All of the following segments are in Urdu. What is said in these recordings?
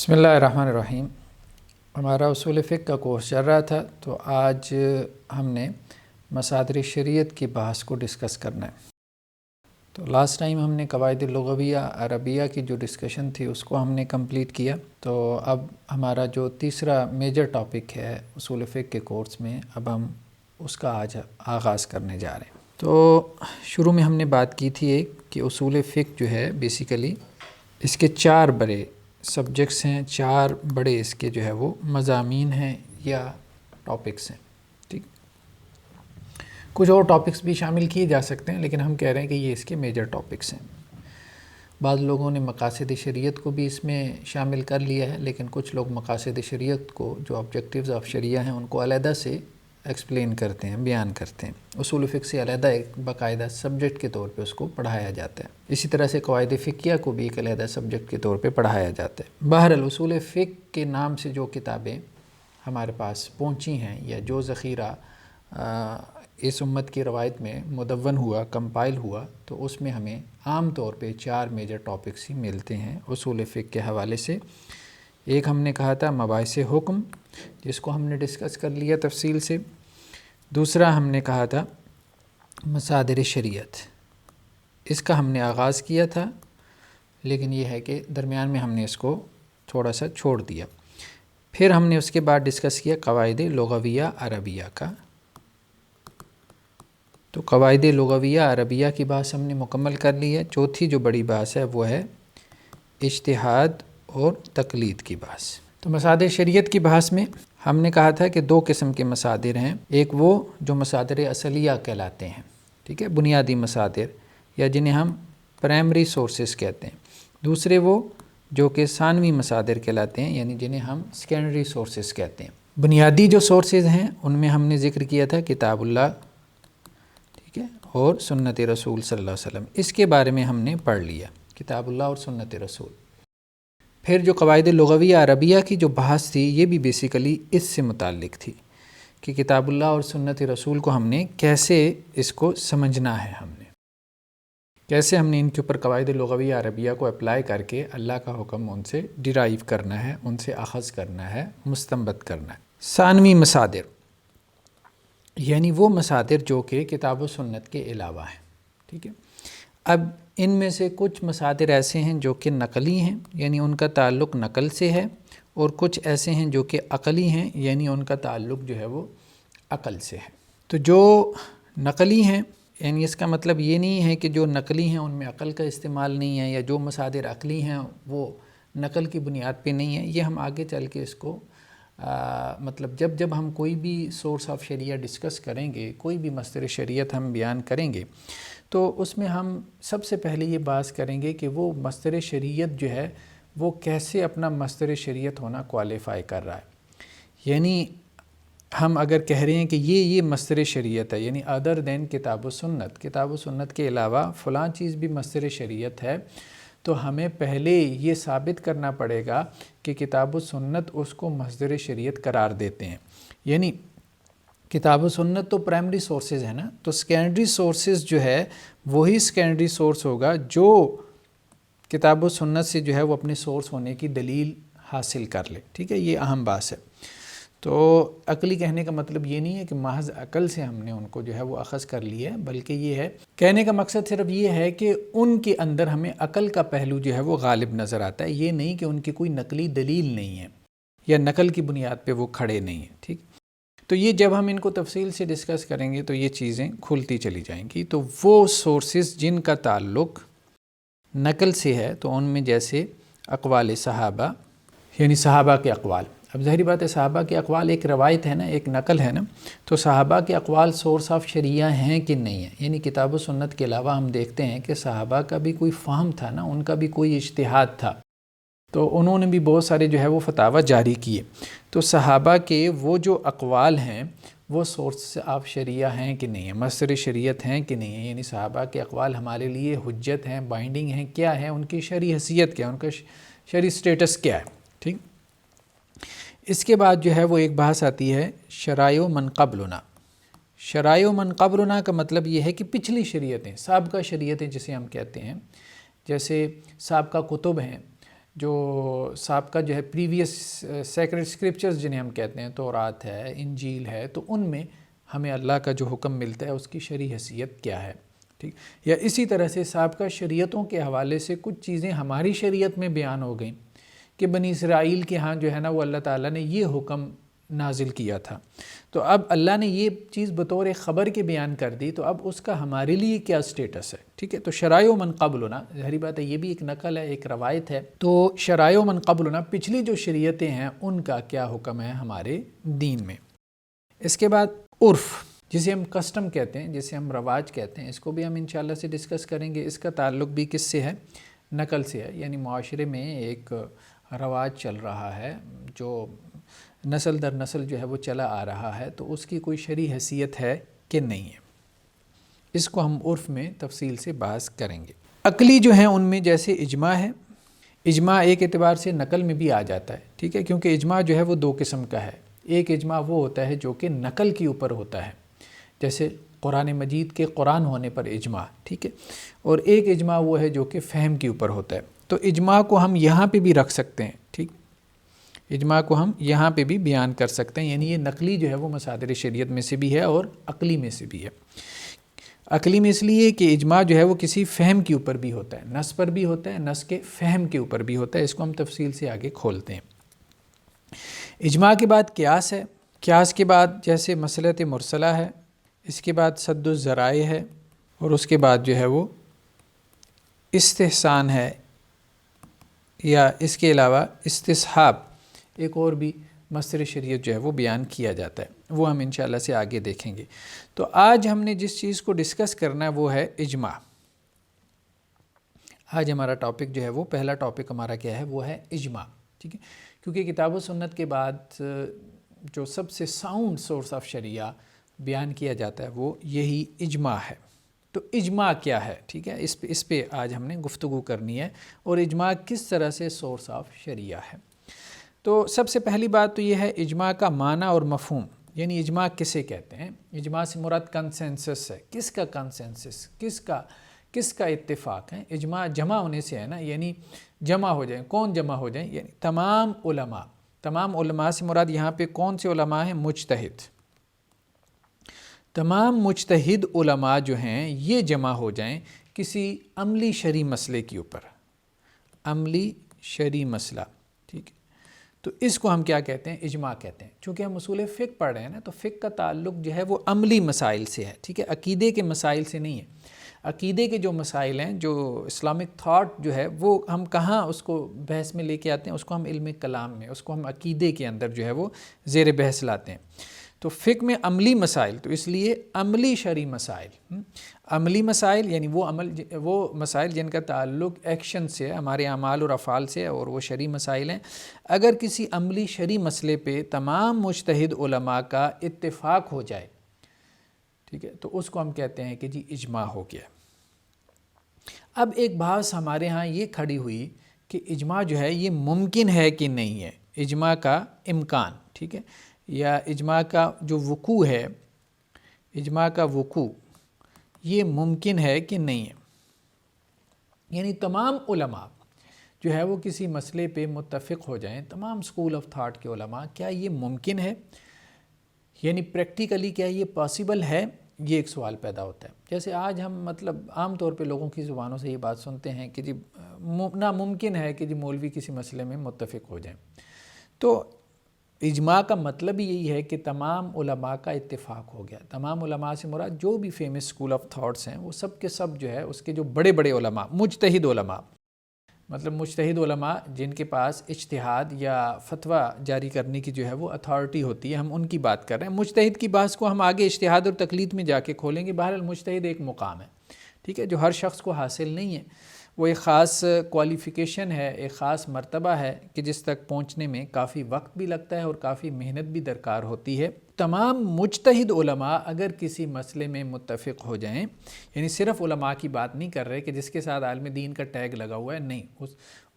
بسم اللہ الرحمن الرحیم۔ ہمارا اصول فقہ کا کورس چل رہا تھا، تو آج ہم نے مصادر شریعت کی بحث کو ڈسکس کرنا ہے۔ تو لاسٹ ٹائم ہم نے قواعد لغویہ عربیہ کی جو ڈسکشن تھی اس کو ہم نے کمپلیٹ کیا۔ تو اب ہمارا جو تیسرا میجر ٹاپک ہے اصول فقہ کے کورس میں، اب ہم اس کا آج آغاز کرنے جا رہے ہیں۔ تو شروع میں ہم نے بات کی تھی ایک کہ اصول فقہ جو ہے بیسیکلی اس کے چار بڑے سبجیکٹس ہیں، چار بڑے اس کے جو ہے وہ مضامین ہیں یا ٹاپکس ہیں۔ ٹھیک، کچھ اور ٹاپکس بھی شامل کیے جا سکتے ہیں، لیکن ہم کہہ رہے ہیں کہ یہ اس کے میجر ٹاپکس ہیں۔ بعض لوگوں نے مقاصد شریعت کو بھی اس میں شامل کر لیا ہے، لیکن کچھ لوگ مقاصد شریعت کو جو آبجیکٹیوز آف شریعہ ہیں ان کو علیحدہ سے ایکسپلین کرتے ہیں، بیان کرتے ہیں۔ اصول فقہ سے علیحدہ ایک باقاعدہ سبجیکٹ کے طور پہ اس کو پڑھایا جاتا ہے۔ اسی طرح سے قواعد فقہیہ کو بھی ایک علیحدہ سبجیکٹ کے طور پہ پڑھایا جاتا ہے۔ بہرحال اصول فقہ کے نام سے جو کتابیں ہمارے پاس پہنچی ہیں یا جو ذخیرہ اس امت کی روایت میں مدون ہوا، کمپائل ہوا، تو اس میں ہمیں عام طور پہ چار میجر ٹاپکس ہی ملتے ہیں اصول فقہ کے حوالے سے۔ ایک ہم نے کہا تھا مباحث حکم، جس کو ہم نے ڈسکس کر لیا تفصیل سے۔ دوسرا ہم نے کہا تھا مصادر شریعت، اس کا ہم نے آغاز کیا تھا، لیکن یہ ہے کہ درمیان میں ہم نے اس کو تھوڑا سا چھوڑ دیا۔ پھر ہم نے اس کے بعد ڈسکس کیا قواعد لغویہ عربیہ کا۔ تو قواعد لغویہ عربیہ کی بحث ہم نے مکمل کر لی ہے۔ چوتھی جو بڑی بحث ہے وہ ہے اجتہاد اور تقلید کی بحث۔ تو مصادر شریعت کی بحث میں ہم نے کہا تھا کہ دو قسم کے مصادر ہیں، ایک وہ جو مصادر اصلیہ کہلاتے ہیں، ٹھیک ہے، بنیادی مصادر یا جنہیں ہم پرائمری سورسز کہتے ہیں۔ دوسرے وہ جو کہ ثانوی مصادر کہلاتے ہیں، یعنی جنہیں ہم سیکنڈری سورسز کہتے ہیں۔ بنیادی جو سورسز ہیں ان میں ہم نے ذکر کیا تھا کتاب اللہ، ٹھیک ہے، اور سنت رسول صلی اللہ علیہ وسلم۔ اس کے بارے میں ہم نے پڑھ لیا، کتاب اللہ اور سنت رسول۔ پھر جو قواعد لغویہ عربیہ کی جو بحث تھی یہ بھی بیسیکلی اس سے متعلق تھی کہ کتاب اللہ اور سنت رسول کو ہم نے کیسے اس کو سمجھنا ہے، کیسے ہم نے ان کے اوپر قواعد لغویہ عربیہ کو اپلائی کر کے اللہ کا حکم ان سے ڈیرائیو کرنا ہے، ان سے اخذ کرنا ہے، مستنبط کرنا ہے۔ ثانوی مصادر یعنی وہ مصادر جو کہ کتاب و سنت کے علاوہ ہیں، ٹھیک ہے۔ اب ان میں سے کچھ مصادر ایسے ہیں جو کہ نقلی ہیں، یعنی ان کا تعلق نقل سے ہے، اور کچھ ایسے ہیں جو کہ عقلی ہیں، یعنی ان کا تعلق جو ہے وہ عقل سے ہے۔ تو جو نقلی ہیں، یعنی اس کا مطلب یہ نہیں ہے کہ جو نقلی ہیں ان میں عقل کا استعمال نہیں ہے، یا جو مصادر عقلی ہیں وہ نقل کی بنیاد پہ نہیں ہے۔ یہ ہم آگے چل کے اس کو مطلب جب ہم کوئی بھی سورس آف شریعہ ڈسکس کریں گے، کوئی بھی مصدر شریعت ہم بیان کریں گے، تو اس میں ہم سب سے پہلے یہ بات کریں گے کہ وہ مصدر شریعت جو ہے وہ کیسے اپنا مصدر شریعت ہونا کوالیفائی کر رہا ہے۔ یعنی ہم اگر کہہ رہے ہیں کہ یہ مصدر شریعت ہے، یعنی ادر دین کتاب و سنت کے علاوہ فلاں چیز بھی مصدر شریعت ہے، تو ہمیں پہلے یہ ثابت کرنا پڑے گا کہ کتاب و سنت اس کو مصدر شریعت قرار دیتے ہیں۔ یعنی کتاب و سنت تو پرائمری سورسز ہیں نا، تو سیکنڈری سورسز جو ہے وہی سیکنڈری سورس ہوگا جو کتاب و سنت سے جو ہے وہ اپنے سورس ہونے کی دلیل حاصل کر لے، ٹھیک ہے، یہ اہم بات ہے۔ تو عقلی کہنے کا مطلب یہ نہیں ہے کہ محض عقل سے ہم نے ان کو جو ہے وہ اخذ کر لیا ہے، بلکہ یہ ہے کہنے کا مقصد صرف یہ ہے کہ ان کے اندر ہمیں عقل کا پہلو جو ہے وہ غالب نظر آتا ہے، یہ نہیں کہ ان کی کوئی نقلی دلیل نہیں ہے یا نقل کی بنیاد پہ وہ کھڑے نہیں ہیں، ٹھیک۔ تو یہ جب ہم ان کو تفصیل سے ڈسکس کریں گے تو یہ چیزیں کھلتی چلی جائیں گی۔ تو وہ سورسز جن کا تعلق نقل سے ہے، تو ان میں جیسے اقوال صحابہ، یعنی صحابہ کے اقوال۔ اب ظاہری بات ہے صحابہ کے اقوال ایک روایت ہے نا، ایک نقل ہے نا، تو صحابہ کے اقوال سورس آف شریعہ ہیں کہ نہیں ہیں؟ یعنی کتاب و سنت کے علاوہ ہم دیکھتے ہیں کہ صحابہ کا بھی کوئی فہم تھا نا، ان کا بھی کوئی اجتہاد تھا، تو انہوں نے بھی بہت سارے جو ہے وہ فتاوی جاری کیے۔ تو صحابہ کے وہ جو اقوال ہیں وہ سورس آف شریعہ ہیں کہ نہیں ہیں، مصدر شریعت ہیں کہ نہیں ہیں؟ یعنی صحابہ کے اقوال ہمارے لیے حجت ہیں، بائنڈنگ ہیں، کیا ہے ان کی شرعی حیثیت کیا ہے، ان کا شرعی سٹیٹس کیا ہے، ٹھیک۔ اس کے بعد جو ہے وہ ایک بحث آتی ہے شرائع من قبلنا۔ شرائع من قبلنا کا مطلب یہ ہے کہ پچھلی شریعتیں، سابقہ شریعتیں جسے ہم کہتے ہیں، جیسے سابقہ کتب ہیں، جو سابقہ جو ہے پریویس سیکرڈ اسکرپچرز جنہیں ہم کہتے ہیں، تورات ہے، انجیل ہے، تو ان میں ہمیں اللہ کا جو حکم ملتا ہے اس کی شرعی حیثیت کیا ہے، ٹھیک. یا اسی طرح سے سابقہ شریعتوں کے حوالے سے کچھ چیزیں ہماری شریعت میں بیان ہو گئیں کہ بنی اسرائیل کے ہاں جو ہے نا وہ اللہ تعالیٰ نے یہ حکم نازل کیا تھا، تو اب اللہ نے یہ چیز بطور خبر کے بیان کر دی، تو اب اس کا ہمارے لیے کیا سٹیٹس ہے، ٹھیک ہے. تو شرائع من قبلنا، ظاہری بات ہے یہ بھی ایک نقل ہے، ایک روایت ہے. تو شرائع من قبلنا، پچھلی جو شریعتیں ہیں ان کا کیا حکم ہے ہمارے دین میں. اس کے بعد عرف، جسے ہم کسٹم کہتے ہیں، جسے ہم رواج کہتے ہیں، اس کو بھی ہم انشاءاللہ سے ڈسکس کریں گے. اس کا تعلق بھی کس سے ہے؟ نقل سے ہے. یعنی معاشرے میں ایک رواج چل رہا ہے جو نسل در نسل جو ہے وہ چلا آ رہا ہے، تو اس کی کوئی شرعی حیثیت ہے کہ نہیں ہے. اس کو ہم عرف میں تفصیل سے بحث کریں گے. عقلی جو ہیں ان میں جیسے اجماع ہے، اجماع ایک اعتبار سے نقل میں بھی آ جاتا ہے، ٹھیک ہے، کیونکہ اجماع جو ہے وہ دو قسم کا ہے. ایک اجماع وہ ہوتا ہے جو کہ نقل کے اوپر ہوتا ہے، جیسے قرآن مجید کے قرآن ہونے پر اجماع، ٹھیک ہے. اور ایک اجماع وہ ہے جو کہ فہم کے اوپر ہوتا ہے. تو اجماع کو ہم یہاں پہ بھی رکھ سکتے ہیں، ٹھیک، اجماع کو ہم یہاں پہ بھی بیان کر سکتے ہیں. یعنی یہ نقلی جو ہے وہ مصادر شریعت میں سے بھی ہے اور عقلی میں سے بھی ہے. عقلی میں اس لیے کہ اجماع جو ہے وہ کسی فہم کے اوپر بھی ہوتا ہے، نص پر بھی ہوتا ہے، نص کے فہم کے اوپر بھی ہوتا ہے. اس کو ہم تفصیل سے آگے کھولتے ہیں. اجماع کے بعد قیاس ہے. قیاس کے بعد جیسے مسئلۃ مرسلہ ہے، اس کے بعد سد الذرائع ہے، اور اس کے بعد جو ہے وہ استحسان ہے، یا اس کے علاوہ استصحاب، ایک اور بھی مصدر شریعت جو ہے وہ بیان کیا جاتا ہے. وہ ہم انشاءاللہ سے آگے دیکھیں گے. تو آج ہم نے جس چیز کو ڈسکس کرنا ہے وہ ہے اجماع. آج ہمارا ٹاپک جو ہے وہ پہلا ٹاپک ہمارا کیا ہے، وہ ہے اجماع، ٹھیک ہے. کیونکہ کتاب و سنت کے بعد جو سب سے ساؤنڈ سورس آف شریعہ بیان کیا جاتا ہے وہ یہی اجماع ہے. تو اجماع کیا ہے، ٹھیک ہے، اس پہ آج ہم نے گفتگو کرنی ہے، اور اجماع کس طرح سے سورس آف شریعہ ہے. تو سب سے پہلی بات تو یہ ہے اجماع کا معنی اور مفہوم. یعنی اجماع کسے کہتے ہیں؟ اجماع سے مراد کنسنسس ہے. کس کا کنسنسس، کس کا اتفاق ہے؟ اجماع جمع ہونے سے ہے نا، یعنی جمع ہو جائیں. کون جمع ہو جائیں؟ یعنی تمام علماء. تمام علماء سے مراد یہاں پہ کون سے علماء ہیں؟ مجتہد. تمام مجتہد علماء جو ہیں یہ جمع ہو جائیں کسی عملی شرعی مسئلے کے اوپر. عملی شرعی مسئلہ، ٹھیک ہے. تو اس کو ہم کیا کہتے ہیں؟ اجماع کہتے ہیں. چونکہ ہم اصول فقہ پڑھ رہے ہیں نا، تو فقہ کا تعلق جو ہے وہ عملی مسائل سے ہے، ٹھیک ہے، عقیدے کے مسائل سے نہیں ہے. عقیدے کے جو مسائل ہیں، جو اسلامک تھاٹ جو ہے، وہ ہم کہاں اس کو بحث میں لے کے آتے ہیں؟ اس کو ہم علم کلام میں، اس کو ہم عقیدے کے اندر جو ہے وہ زیر بحث لاتے ہیں. تو فقہ میں عملی مسائل، تو اس لیے عملی شرعی مسائل. عملی مسائل یعنی وہ مسائل جن کا تعلق ایکشن سے ہے، ہمارے اعمال اور افعال سے، اور وہ شرعی مسائل ہیں. اگر کسی عملی شرعی مسئلے پہ تمام مجتہد علماء کا اتفاق ہو جائے، ٹھیک ہے، تو اس کو ہم کہتے ہیں کہ جی اجماع ہو گیا. اب ایک بحث ہمارے ہاں یہ کھڑی ہوئی کہ اجماع جو ہے یہ ممکن ہے کہ نہیں ہے. اجماع کا امکان، ٹھیک ہے، یا اجماع کا جو وقوع ہے، اجماع کا وقوع یہ ممکن ہے کہ نہیں ہے. یعنی تمام علماء جو ہے وہ کسی مسئلے پہ متفق ہو جائیں، تمام اسکول آف تھاٹ کے علماء، کیا یہ ممکن ہے؟ یعنی پریکٹیکلی کیا یہ پاسیبل ہے؟ یہ ایک سوال پیدا ہوتا ہے. جیسے آج ہم مطلب عام طور پہ لوگوں کی زبانوں سے یہ بات سنتے ہیں کہ جی ناممکن ہے کہ جی مولوی کسی مسئلے میں متفق ہو جائیں. تو اجماع کا مطلب یہی ہے کہ تمام علماء کا اتفاق ہو گیا. تمام علماء سے مراد جو بھی فیمس اسکول آف تھاٹس ہیں، وہ سب کے سب جو ہے اس کے جو بڑے بڑے علماء، مجتہد علماء، مطلب مجتہد علماء جن کے پاس اجتہاد یا فتویٰ جاری کرنے کی جو ہے وہ اتھارٹی ہوتی ہے، ہم ان کی بات کر رہے ہیں. مجتہد کی بات کو ہم آگے اجتہاد اور تقلید میں جا کے کھولیں گے. بہرحال مجتہد ایک مقام ہے، ٹھیک ہے، جو ہر شخص کو حاصل نہیں ہے. وہ ایک خاص کوالیفیکیشن ہے، ایک خاص مرتبہ ہے کہ جس تک پہنچنے میں کافی وقت بھی لگتا ہے اور کافی محنت بھی درکار ہوتی ہے. تمام مجتہد علماء اگر کسی مسئلے میں متفق ہو جائیں، یعنی صرف علماء کی بات نہیں کر رہے کہ جس کے ساتھ عالم دین کا ٹیگ لگا ہوا ہے، نہیں،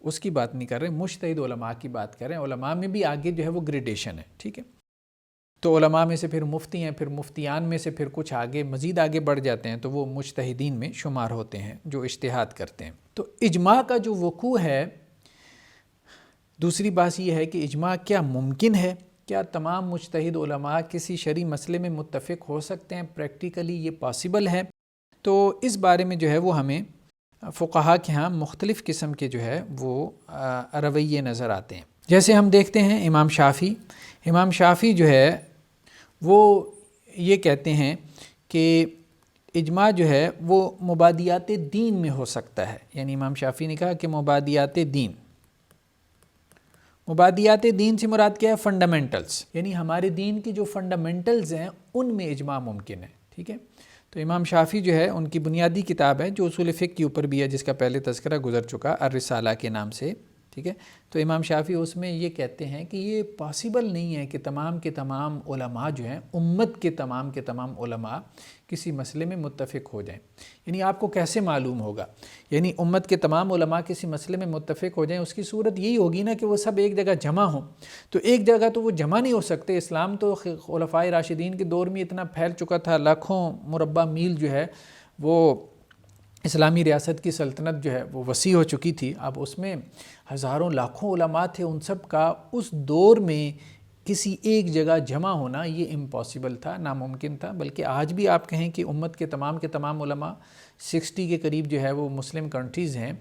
اس کی بات نہیں کر رہے، مجتہد علماء کی بات کر رہے ہیں. علماء میں بھی آگے جو ہے وہ گریڈیشن ہے، ٹھیک ہے. تو علماء میں سے پھر مفتی ہیں، پھر مفتیان میں سے پھر کچھ آگے مزید آگے بڑھ جاتے ہیں، تو وہ مجتہدین میں شمار ہوتے ہیں جو اجتہاد کرتے ہیں. تو اجماع کا جو وقوع ہے دوسری بات یہ ہے کہ اجماع کیا ممکن ہے؟ کیا تمام مجتہد علماء کسی شرعی مسئلے میں متفق ہو سکتے ہیں؟ پریکٹیکلی یہ پاسبل ہے؟ تو اس بارے میں جو ہے وہ ہمیں فقہا کے ہاں مختلف قسم کے جو ہے وہ رویے نظر آتے ہیں۔ جیسے ہم دیکھتے ہیں امام شافعی جو ہے وہ یہ کہتے ہیں کہ اجماع جو ہے وہ مبادیات دین میں ہو سکتا ہے، یعنی امام شافعی نے کہا کہ مبادیات دین سے مراد کیا ہے؟ فنڈامنٹلز، یعنی ہمارے دین کی جو فنڈامنٹلز ہیں ان میں اجماع ممکن ہے، ٹھیک ہے۔ تو امام شافعی جو ہے ان کی بنیادی کتاب ہے جو اصول فقہ کے اوپر بھی ہے، جس کا پہلے تذکرہ گزر چکا، الرسالہ کے نام سے، ٹھیک ہے۔ تو امام شافعی اس میں یہ کہتے ہیں کہ یہ پاسبل نہیں ہے کہ تمام کے تمام علماء جو ہیں، امت کے تمام علماء کسی مسئلے میں متفق ہو جائیں۔ یعنی آپ کو کیسے معلوم ہوگا؟ یعنی امت کے تمام علماء کسی مسئلے میں متفق ہو جائیں، اس کی صورت یہی ہوگی نا کہ وہ سب ایک جگہ جمع ہوں۔ تو ایک جگہ تو وہ جمع نہیں ہو سکتے۔ اسلام تو خلفائے راشدین کے دور میں اتنا پھیل چکا تھا، لاکھوں مربع میل جو ہے وہ اسلامی ریاست کی سلطنت جو ہے وہ وسیع ہو چکی تھی۔ اب اس میں ہزاروں لاکھوں علماء تھے، ان سب کا اس دور میں کسی ایک جگہ جمع ہونا یہ امپاسبل تھا، ناممکن تھا۔ بلکہ آج بھی آپ کہیں کہ امت کے تمام علماء 60 کے قریب جو ہے وہ مسلم کنٹریز ہیں،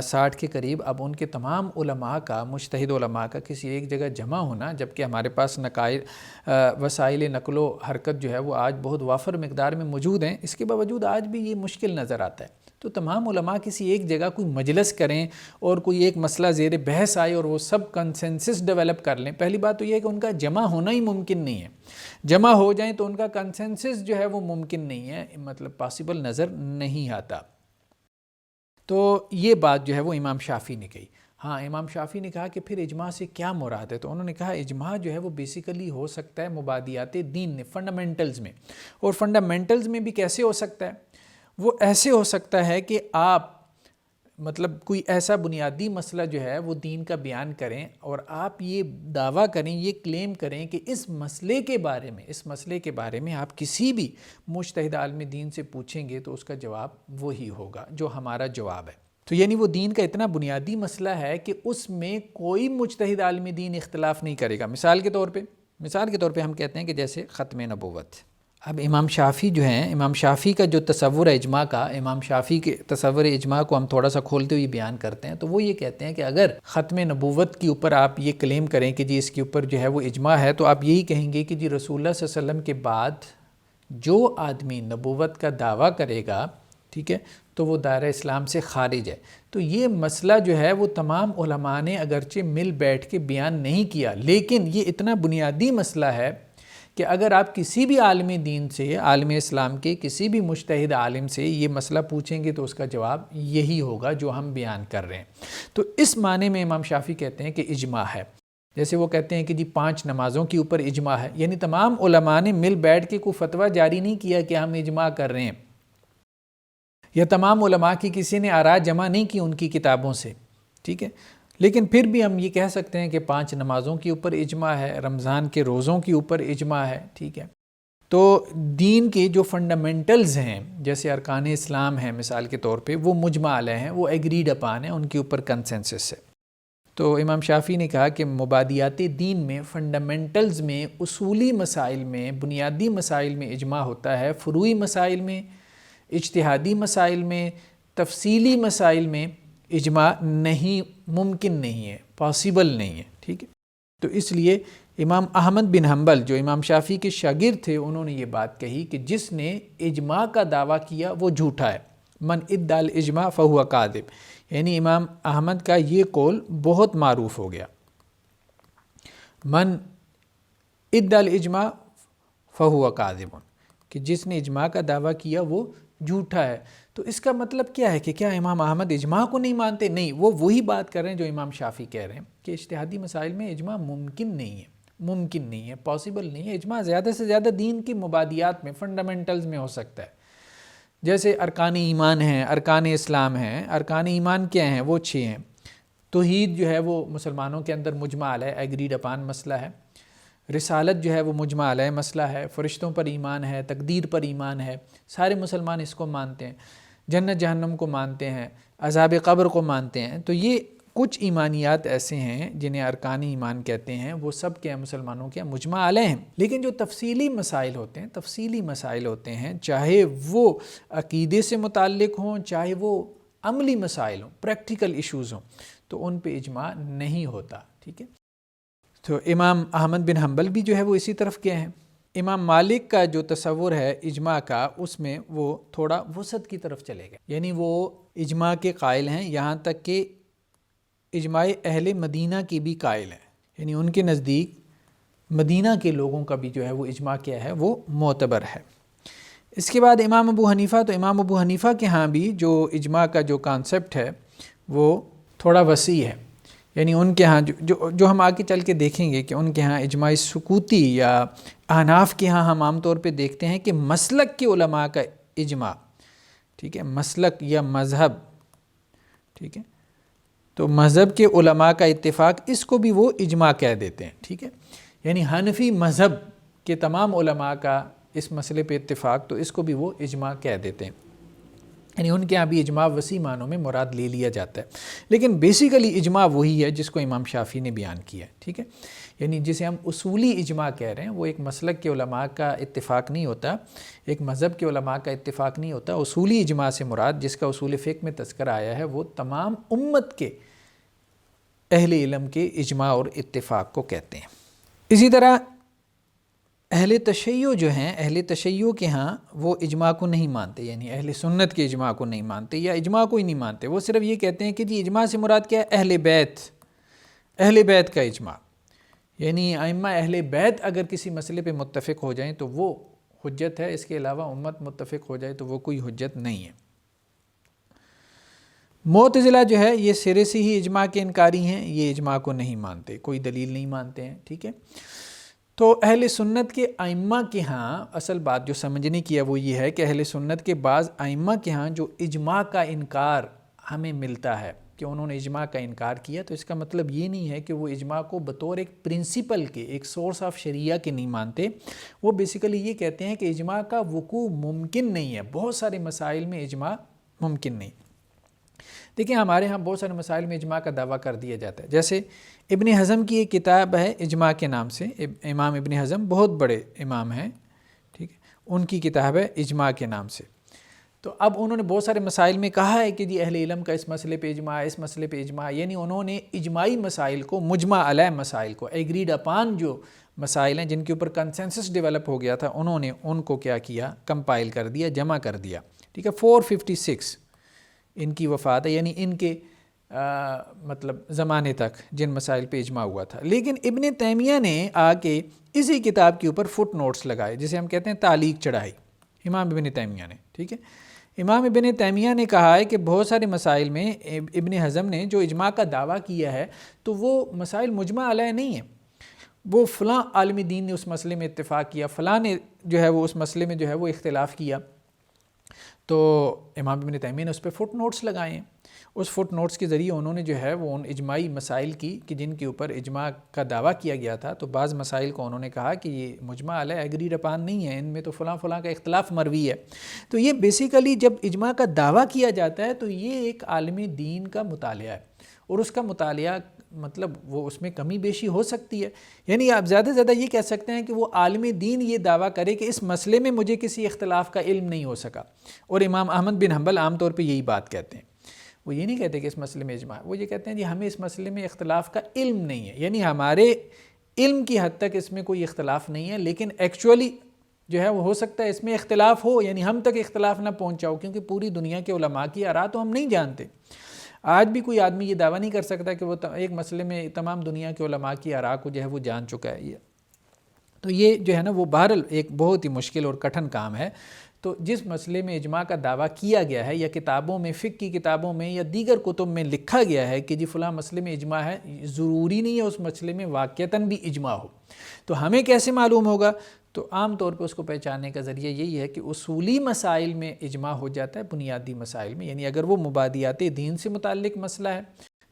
60 کے قریب، اب ان کے تمام علماء کا، مجتہد علماء کا کسی ایک جگہ جمع ہونا، جبکہ ہمارے پاس وسائل نقل و حرکت جو ہے وہ آج بہت وافر مقدار میں موجود ہیں، اس کے باوجود آج بھی یہ مشکل نظر آتا ہے۔ تو تمام علماء کسی ایک جگہ کوئی مجلس کریں اور کوئی ایک مسئلہ زیر بحث آئے اور وہ سب کنسنسس ڈیولپ کر لیں، پہلی بات تو یہ ہے کہ ان کا جمع ہونا ہی ممکن نہیں ہے۔ جمع ہو جائیں تو ان کا کنسنسس جو ہے وہ ممکن نہیں ہے، مطلب پاسبل نظر نہیں آتا۔ تو یہ بات جو ہے وہ امام شافعی نے کہی۔ ہاں، امام شافعی نے کہا کہ پھر اجماع سے کیا مراد ہے؟ تو انہوں نے کہا اجماع جو ہے وہ بیسیکلی ہو سکتا ہے مبادیات دین میں، فنڈامنٹلز میں۔ اور فنڈامنٹلز میں بھی کیسے ہو سکتا ہے؟ وہ ایسے ہو سکتا ہے کہ آپ مطلب کوئی ایسا بنیادی مسئلہ جو ہے وہ دین کا بیان کریں اور آپ یہ دعویٰ کریں، یہ کلیم کریں کہ اس مسئلے کے بارے میں آپ کسی بھی مجتہد عالم دین سے پوچھیں گے تو اس کا جواب وہی ہوگا جو ہمارا جواب ہے۔ تو یعنی وہ دین کا اتنا بنیادی مسئلہ ہے کہ اس میں کوئی مجتہد عالم دین اختلاف نہیں کرے گا۔ مثال کے طور پہ ہم کہتے ہیں کہ جیسے ختم نبوت۔ اب امام شافعی جو ہیں، امام شافعی کا جو تصور ہے اجماع کا، امام شافعی کے تصور اجماع کو ہم تھوڑا سا کھولتے ہوئے بیان کرتے ہیں، تو وہ یہ کہتے ہیں کہ اگر ختم نبوت کے اوپر آپ یہ کلیم کریں کہ جی اس کے اوپر جو ہے وہ اجماع ہے، تو آپ یہی کہیں گے کہ جی رسول اللہ صلی اللہ علیہ وسلم کے بعد جو آدمی نبوت کا دعویٰ کرے گا، ٹھیک ہے، تو وہ دائرہ اسلام سے خارج ہے۔ تو یہ مسئلہ جو ہے وہ تمام علماء نے اگرچہ مل بیٹھ کے بیان نہیں کیا، لیکن یہ اتنا بنیادی مسئلہ ہے کہ اگر آپ کسی بھی عالم دین سے، عالم اسلام کے کسی بھی مجتہد عالم سے یہ مسئلہ پوچھیں گے تو اس کا جواب یہی ہوگا جو ہم بیان کر رہے ہیں۔ تو اس معنی میں امام شافعی کہتے ہیں کہ اجماع ہے۔ جیسے وہ کہتے ہیں کہ جی 5 نمازوں کے اوپر اجماع ہے، یعنی تمام علماء نے مل بیٹھ کے کوئی فتویٰ جاری نہیں کیا کہ ہم اجماع کر رہے ہیں، یا تمام علماء کی کسی نے آراء جمع نہیں کی ان کی کتابوں سے، ٹھیک ہے، لیکن پھر بھی ہم یہ کہہ سکتے ہیں کہ 5 نمازوں کے اوپر اجماع ہے، رمضان کے روزوں کے اوپر اجماع ہے، ٹھیک ہے۔ تو دین کے جو فنڈامنٹلز ہیں، جیسے ارکان اسلام ہیں مثال کے طور پہ، وہ مجمع علیہ ہیں، وہ ایگریڈ اپان ہیں، ان کے اوپر کنسنسس ہے۔ تو امام شافعی نے کہا کہ مبادیات دین میں، فنڈامنٹلز میں، اصولی مسائل میں، بنیادی مسائل میں اجماع ہوتا ہے، فروعی مسائل میں، اجتہادی مسائل میں، تفصیلی مسائل میں اجماع نہیں، ممکن نہیں ہے، پاسبل نہیں ہے، ٹھیک ہے۔ تو اس لیے امام احمد بن حنبل جو امام شافعی کے شاگرد تھے، انہوں نے یہ بات کہی کہ جس نے اجماع کا دعویٰ کیا وہ جھوٹا ہے، من ادعى الاجماع فهو کاذب، یعنی امام احمد کا یہ قول بہت معروف ہو گیا، من ادعى الاجماع فهو کاذب، کہ جس نے اجماع کا دعویٰ کیا وہ جھوٹا ہے۔ تو اس کا مطلب کیا ہے کہ کیا امام احمد اجماع کو نہیں مانتے؟ نہیں، وہ وہی بات کر رہے ہیں جو امام شافعی کہہ رہے ہیں کہ اجتہادی مسائل میں اجماع ممکن نہیں ہے، پاسبل نہیں ہے۔ اجماع زیادہ سے زیادہ دین کی مبادیات میں، فنڈامنٹلز میں ہو سکتا ہے، جیسے ارکان ایمان ہیں، ارکان اسلام ہیں۔ ارکان ایمان کیا ہیں؟ وہ 6 ہیں۔ توحید جو ہے وہ مسلمانوں کے اندر مجمع علیہ، ایگریڈ اپان مسئلہ ہے۔ رسالت جو ہے وہ مجمع علیہ مسئلہ ہے، فرشتوں پر ایمان ہے، تقدیر پر ایمان ہے، سارے مسلمان اس کو مانتے ہیں، جنت جہنم کو مانتے ہیں، عذاب قبر کو مانتے ہیں۔ تو یہ کچھ ایمانیات ایسے ہیں جنہیں ارکان ایمان کہتے ہیں، وہ سب کے مسلمانوں کے مجمع علیہ ہیں، لیکن جو تفصیلی مسائل ہوتے ہیں چاہے وہ عقیدے سے متعلق ہوں، چاہے وہ عملی مسائل ہوں، پریکٹیکل ایشوز ہوں، تو ان پہ اجماع نہیں ہوتا، ٹھیک ہے۔ تو امام احمد بن حنبل بھی جو ہے وہ اسی طرف گئے ہیں۔ امام مالک کا جو تصور ہے اجماع کا، اس میں وہ تھوڑا وسط کی طرف چلے گئے، یعنی وہ اجماع کے قائل ہیں، یہاں تک کہ اجماع اہل مدینہ کی بھی قائل ہیں، یعنی ان کے نزدیک مدینہ کے لوگوں کا بھی جو ہے وہ اجماع کیا ہے، وہ معتبر ہے۔ اس کے بعد امام ابو حنیفہ، تو امام ابو حنیفہ کے ہاں بھی جو اجماع کا جو کانسیپٹ ہے وہ تھوڑا وسیع ہے، یعنی ان کے ہاں جو ہم آگے چل کے دیکھیں گے کہ ان کے ہاں اجماع سکوتی یا احناف کے ہاں ہم عام طور پہ دیکھتے ہیں کہ مسلک کے علماء کا اجماع، ٹھیک ہے، مسلک یا مذہب، ٹھیک ہے، تو مذہب کے علماء کا اتفاق، اس کو بھی وہ اجماع کہہ دیتے ہیں، ٹھیک ہے، یعنی حنفی مذہب کے تمام علماء کا اس مسئلے پہ اتفاق، تو اس کو بھی وہ اجماع کہہ دیتے ہیں، یعنی ان کے ہاں بھی اجماع وسیع معنوں میں مراد لے لیا جاتا ہے، لیکن بیسیکلی اجماع وہی ہے جس کو امام شافعی نے بیان کیا ہے، ٹھیک ہے، یعنی جسے ہم اصولی اجماع کہہ رہے ہیں، وہ ایک مسلک کے علماء کا اتفاق نہیں ہوتا، ایک مذہب کے علماء کا اتفاق نہیں ہوتا، اصولی اجماع سے مراد جس کا اصول فقہ میں تذکرہ آیا ہے وہ تمام امت کے اہل علم کے اجماع اور اتفاق کو کہتے ہیں۔ اسی طرح اہل تشیع جو ہیں، اہل تشیع کے ہاں وہ اجماع کو نہیں مانتے، یعنی اہل سنت کے اجماع کو نہیں مانتے یا اجماع کو ہی نہیں مانتے، وہ صرف یہ کہتے ہیں کہ جی اجماع سے مراد کیا ہے، اہل بیت کا اجماع، یعنی ائمہ اہل بیت اگر کسی مسئلے پہ متفق ہو جائیں تو وہ حجت ہے، اس کے علاوہ امت متفق ہو جائے تو وہ کوئی حجت نہیں ہے۔ معتزلہ جو ہے یہ سرے سے ہی اجماع کے انکاری ہیں، یہ اجماع کو نہیں مانتے، کوئی دلیل نہیں مانتے ہیں، ٹھیک ہے۔ تو اہل سنت کے ائمہ کے ہاں اصل بات جو سمجھنے کی ہے وہ یہ ہے کہ اہل سنت کے بعض ائمہ کے ہاں جو اجماع کا انکار ہمیں ملتا ہے کہ انہوں نے اجماع کا انکار کیا، تو اس کا مطلب یہ نہیں ہے کہ وہ اجماع کو بطور ایک پرنسپل کے، ایک سورس آف شریعہ کے نہیں مانتے، وہ بیسیکلی یہ کہتے ہیں کہ اجماع کا وقوع ممکن نہیں ہے، بہت سارے مسائل میں اجماع ممکن نہیں۔ دیکھیں ہمارے ہاں بہت سارے مسائل میں اجماع کا دعویٰ کر دیا جاتا ہے، جیسے ابن حزم کی ایک کتاب ہے اجماع کے نام سے، امام ابن حزم بہت بڑے امام ہیں، ٹھیک ہے، ان کی کتاب ہے اجماع کے نام سے۔ تو اب انہوں نے بہت سارے مسائل میں کہا ہے کہ جی اہل علم کا اس مسئلے پہ اجماع، اس مسئلے پہ اجماع، یعنی انہوں نے اجماعی مسائل کو، مجمع علیہ مسائل کو، ایگریڈ اپان جو مسائل ہیں جن کے اوپر کنسنسس ڈیولپ ہو گیا تھا، انہوں نے ان کو کیا کیا، کمپائل کر دیا، جمع کر دیا، ٹھیک ہے۔ 456 ان کی وفات ہے، یعنی ان کے مطلب زمانے تک جن مسائل پہ اجماع ہوا تھا، لیکن ابن تیمیہ نے آ کے اسی کتاب کے اوپر فٹ نوٹس لگائے، جسے ہم کہتے ہیں تعلیق چڑھائی، امام ابن تیمیہ نے، ٹھیک ہے۔ امام ابن تیمیہ نے کہا ہے کہ بہت سارے مسائل میں ابن حزم نے جو اجماع کا دعویٰ کیا ہے تو وہ مسائل مجمع علیہ نہیں ہیں، وہ فلاں عالم دین نے اس مسئلے میں اتفاق کیا، فلاں نے جو ہے وہ اس مسئلے میں جو ہے وہ اختلاف کیا، تو امام ابن تیمیہ نے اس پہ فٹ نوٹس لگائے ہیں۔ اس فٹ نوٹس کے ذریعے انہوں نے جو ہے وہ ان اجماعی مسائل کی کہ جن کے اوپر اجماع کا دعویٰ کیا گیا تھا، تو بعض مسائل کو انہوں نے کہا کہ یہ مجمع علیہ ایگریڈ اپان نہیں ہے، ان میں تو فلاں فلاں کا اختلاف مروی ہے۔ تو یہ بیسیکلی جب اجماع کا دعویٰ کیا جاتا ہے تو یہ ایک عالم دین کا مطالعہ ہے، اور اس کا مطالعہ مطلب وہ اس میں کمی بیشی ہو سکتی ہے، یعنی آپ زیادہ سے زیادہ یہ کہہ سکتے ہیں کہ وہ عالم دین یہ دعویٰ کرے کہ اس مسئلے میں مجھے کسی اختلاف کا علم نہیں ہو سکا، اور امام احمد بن حنبل عام طور پہ یہی بات کہتے ہیں، وہ یہ نہیں کہتے کہ اس مسئلے میں اجماع، وہ یہ کہتے ہیں جی ہمیں اس مسئلے میں اختلاف کا علم نہیں ہے، یعنی ہمارے علم کی حد تک اس میں کوئی اختلاف نہیں ہے، لیکن ایکچولی جو ہے وہ ہو سکتا ہے اس میں اختلاف ہو، یعنی ہم تک اختلاف نہ پہنچا ہو، کیونکہ پوری دنیا کے علماء کی آراء تو ہم نہیں جانتے۔ آج بھی کوئی آدمی یہ دعویٰ نہیں کر سکتا کہ وہ ایک مسئلے میں تمام دنیا کے علماء کی آراء کو جو ہے وہ جان چکا ہے، تو یہ جو ہے نا وہ بہرحال ایک بہت ہی مشکل اور کٹھن کام ہے۔ تو جس مسئلے میں اجماع کا دعویٰ کیا گیا ہے، یا کتابوں میں، فقہ کی کتابوں میں یا دیگر کتب میں لکھا گیا ہے کہ جی فلاں مسئلے میں اجماع ہے، ضروری نہیں ہے اس مسئلے میں واقعتاً بھی اجماع ہو۔ تو ہمیں کیسے معلوم ہوگا؟ تو عام طور پہ اس کو پہچاننے کا ذریعہ یہی ہے کہ اصولی مسائل میں اجماع ہو جاتا ہے، بنیادی مسائل میں، یعنی اگر وہ مبادیات دین سے متعلق مسئلہ ہے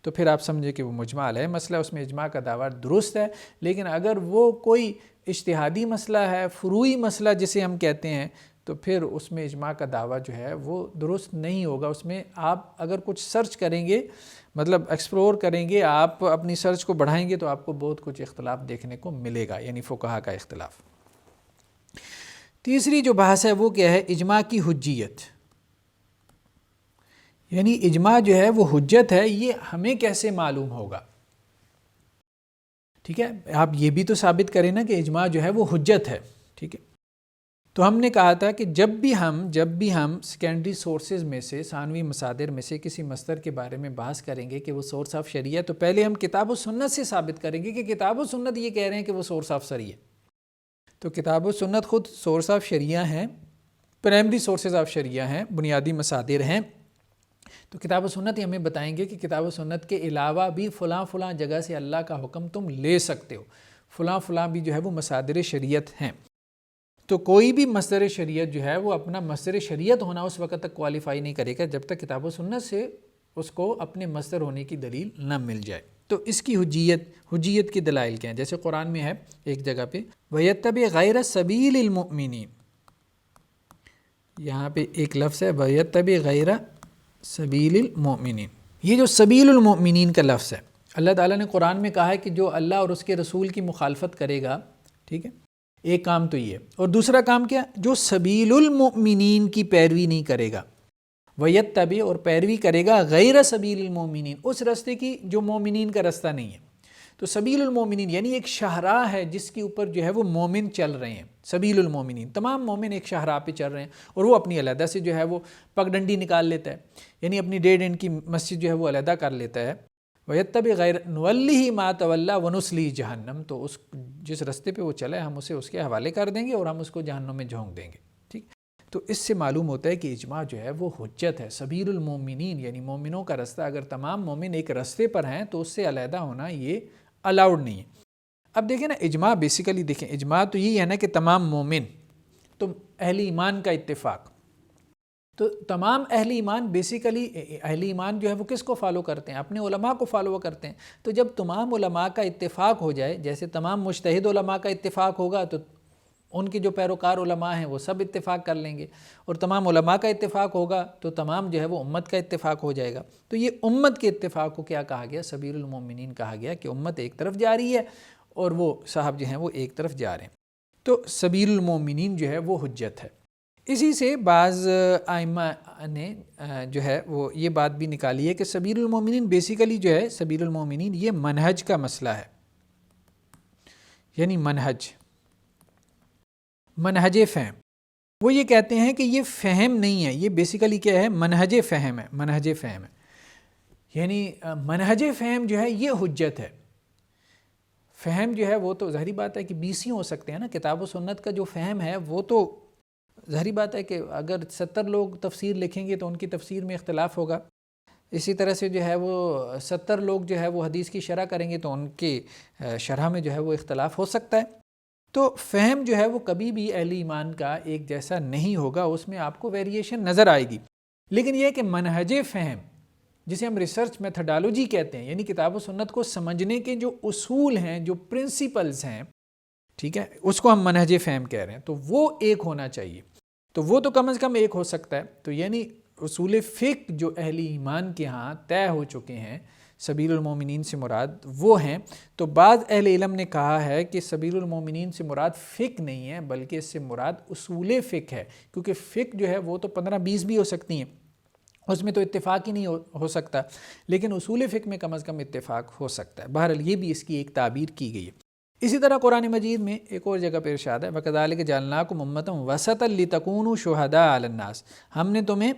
تو پھر آپ سمجھیں کہ وہ مجمع علیہ مسئلہ ہے، اس میں اجماع کا دعویٰ درست ہے۔ لیکن اگر وہ کوئی اجتہادی مسئلہ ہے، فروعی مسئلہ جسے ہم کہتے ہیں، تو پھر اس میں اجماع کا دعویٰ جو ہے وہ درست نہیں ہوگا. اس میں آپ اگر کچھ سرچ کریں گے، مطلب ایکسپلور کریں گے، آپ اپنی سرچ کو بڑھائیں گے تو آپ کو بہت کچھ اختلاف دیکھنے کو ملے گا، یعنی فقہا کا اختلاف. تیسری جو بحث ہے وہ کیا ہے؟ اجماع کی حجیت. یعنی اجماع جو ہے وہ حجت ہے، یہ ہمیں کیسے معلوم ہوگا؟ ٹھیک ہے، آپ یہ بھی تو ثابت کریں نا کہ اجماع جو ہے وہ حجت ہے. ٹھیک ہے، تو ہم نے کہا تھا کہ جب بھی ہم سیکنڈری سورسز میں سے، ثانوی مصادر میں سے کسی مصدر کے بارے میں بحث کریں گے کہ وہ سورس آف شریعہ، تو پہلے ہم کتاب و سنت سے ثابت کریں گے کہ کتاب و سنت یہ کہہ رہے ہیں کہ وہ سورس آف شریعہ. تو کتاب و سنت خود سورس آف شریعہ ہیں، پرائمری سورسز آف شریعہ ہیں، بنیادی مصادر ہیں. تو کتاب و سنت ہی ہمیں بتائیں گے کہ کتاب و سنت کے علاوہ بھی فلاں فلاں جگہ سے اللہ کا حکم تم لے سکتے ہو، فلاں فلاں بھی جو ہے وہ مصادر شریعت ہیں. تو کوئی بھی مصدر شریعت جو ہے وہ اپنا مصدر شریعت ہونا اس وقت تک کوالیفائی نہیں کرے گا جب تک کتاب و سنت سے اس کو اپنے مصدر ہونے کی دلیل نہ مل جائے. تو اس کی حجیت کی دلائل کیا ہیں؟ جیسے قرآن میں ہے ایک جگہ پہ وَيَتَّبِعْ غَيْرَ سَبِيلِ الْمُؤْمِنِينَ، یہاں پہ ایک لفظ ہے وَيَتَّبِعْ غَيْرَ سَبِيلِ الْمُؤْمِنِينَ. یہ جو سبیل المؤمنین کا لفظ ہے، اللہ تعالیٰ نے قرآن میں کہا ہے کہ جو اللہ اور اس کے رسول کی مخالفت کرے گا، ٹھیک ہے، ایک کام تو یہ، اور دوسرا کام کیا؟ جو سبیل المؤمنین کی پیروی نہیں کرے گا، وَيَتَّبِعْ اور پیروی کرے گا غیر سبیل المؤمنین، اس راستے کی جو مومنین کا راستہ نہیں ہے. تو سبیل المؤمنین یعنی ایک شاہراہ ہے جس کے اوپر جو ہے وہ مومن چل رہے ہیں. سبیل المؤمنین، تمام مومن ایک شاہراہ پہ چل رہے ہیں، اور وہ اپنی علیحدہ سے جو ہے وہ پگڈنڈی نکال لیتا ہے، یعنی اپنی ڈیڑھ اینڈ کی مسجد جو ہے وہ علیحدہ کر لیتا ہے. وَيَتَّبِعْ غَيْرَ نُوَلِّهِ مَا تَوَلَّى وَنُصْلِهِ جَهَنَّمَ، تو اس جس رستے پہ وہ چلا ہے ہم اسے اس کے حوالے کر دیں گے اور ہم اس کو جہنم میں جھونک دیں گے. ٹھیک، تو اس سے معلوم ہوتا ہے کہ اجماع جو ہے وہ حجت ہے. سبیل المومنین یعنی مومنوں کا راستہ، اگر تمام مومن ایک راستے پر ہیں تو اس سے علیحدہ ہونا یہ الاؤڈ نہیں ہے. اب دیکھیں نا، اجماع بیسیکلی دیکھیں، اجماع تو یہی ہے نا کہ تمام مومن، تو اہل ایمان کا اتفاق. تو تمام اہل ایمان بیسیکلی، اہل ایمان جو ہے وہ کس کو فالو کرتے ہیں؟ اپنے علماء کو فالو کرتے ہیں. تو جب تمام علماء کا اتفاق ہو جائے، جیسے تمام مجتہد علماء کا اتفاق ہوگا تو ان کے جو پیروکار علماء ہیں وہ سب اتفاق کر لیں گے، اور تمام علماء کا اتفاق ہوگا تو تمام جو ہے وہ امت کا اتفاق ہو جائے گا. تو یہ امت کے اتفاق کو کیا کہا گیا؟ سبیل المومنین کہا گیا، کہ امت ایک طرف جا رہی ہے اور وہ صاحب جو ہیں وہ ایک طرف جا رہے ہیں. تو سبیل المومنین جو ہے وہ حجت ہے. اسی سے بعض ائمہ نے جو ہے وہ یہ بات بھی نکالی ہے کہ سبیل المومنین بیسیکلی جو ہے، سبیل المومنین یہ منہج کا مسئلہ ہے. یعنی منہج فہم. وہ یہ کہتے ہیں کہ یہ فہم نہیں ہے، یہ بیسیکلی کیا ہے؟ منہج فہم ہے. منہج فہم ہے یعنی منہج فہم جو ہے یہ حجت ہے. فہم جو ہے وہ تو ظاہری بات ہے کہ 20 ہی ہو سکتے ہیں نا. کتاب و سنت کا جو فہم ہے وہ تو ظاہری بات ہے کہ اگر 70 لوگ تفسیر لکھیں گے تو ان کی تفسیر میں اختلاف ہوگا. اسی طرح سے جو ہے وہ 70 لوگ جو ہے وہ حدیث کی شرح کریں گے تو ان کی شرح میں جو ہے وہ اختلاف ہو سکتا ہے. تو فہم جو ہے وہ کبھی بھی اہل ایمان کا ایک جیسا نہیں ہوگا، اس میں آپ کو ویریشن نظر آئے گی. لیکن یہ کہ منہج فہم جسے ہم ریسرچ میتھڈالوجی کہتے ہیں، یعنی کتاب و سنت کو سمجھنے کے جو اصول ہیں، جو پرنسپلز ہیں، ٹھیک ہے، اس کو ہم منہج فہم کہہ رہے ہیں. تو وہ ایک ہونا چاہیے. تو وہ تو کم از کم ایک ہو سکتا ہے. تو یعنی اصول فقہ جو اہل ایمان کے ہاں طے ہو چکے ہیں، سبیل المومنین سے مراد وہ ہیں. تو بعض اہل علم نے کہا ہے کہ سبیل المومنین سے مراد فقہ نہیں ہے، بلکہ اس سے مراد اصول فقہ ہے. کیونکہ فقہ جو ہے وہ تو 15-20 بھی ہو سکتی ہیں، اس میں تو اتفاق ہی نہیں ہو سکتا، لیکن اصول فقہ میں کم از کم اتفاق ہو سکتا ہے. بہرحال یہ بھی اس کی ایک تعبیر کی گئی ہے. اسی طرح قرآن مجید میں ایک اور جگہ پہ ارشاد ہے وَكَذَلِكَ جَعَلْنَاكُمْ أُمَّةً وَسَطًا لِتَكُونُوا شُهَدَاءَ عَلَى النَّاسِ، ہم نے تمہیں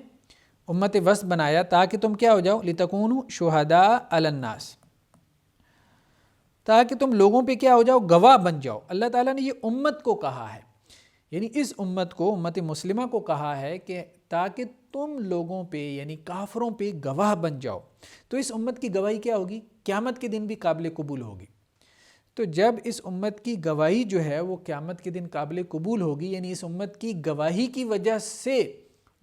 امت وسط بنایا تاکہ تم کیا ہو جاؤ؟ لِتَكُونُوا شُهَدَاءَ عَلَى النَّاسِ، تاکہ تم لوگوں پہ کیا ہو جاؤ؟ گواہ بن جاؤ. اللہ تعالیٰ نے یہ امت کو کہا ہے، یعنی اس امت کو، امت مسلمہ کو کہا ہے کہ تاکہ تم لوگوں پہ یعنی کافروں پہ گواہ بن جاؤ. تو اس امت کی گواہی کیا ہوگی؟ قیامت کے دن بھی قابل قبول ہوگی. تو جب اس امت کی گواہی جو ہے وہ قیامت کے دن قابل قبول ہوگی، یعنی اس امت کی گواہی کی وجہ سے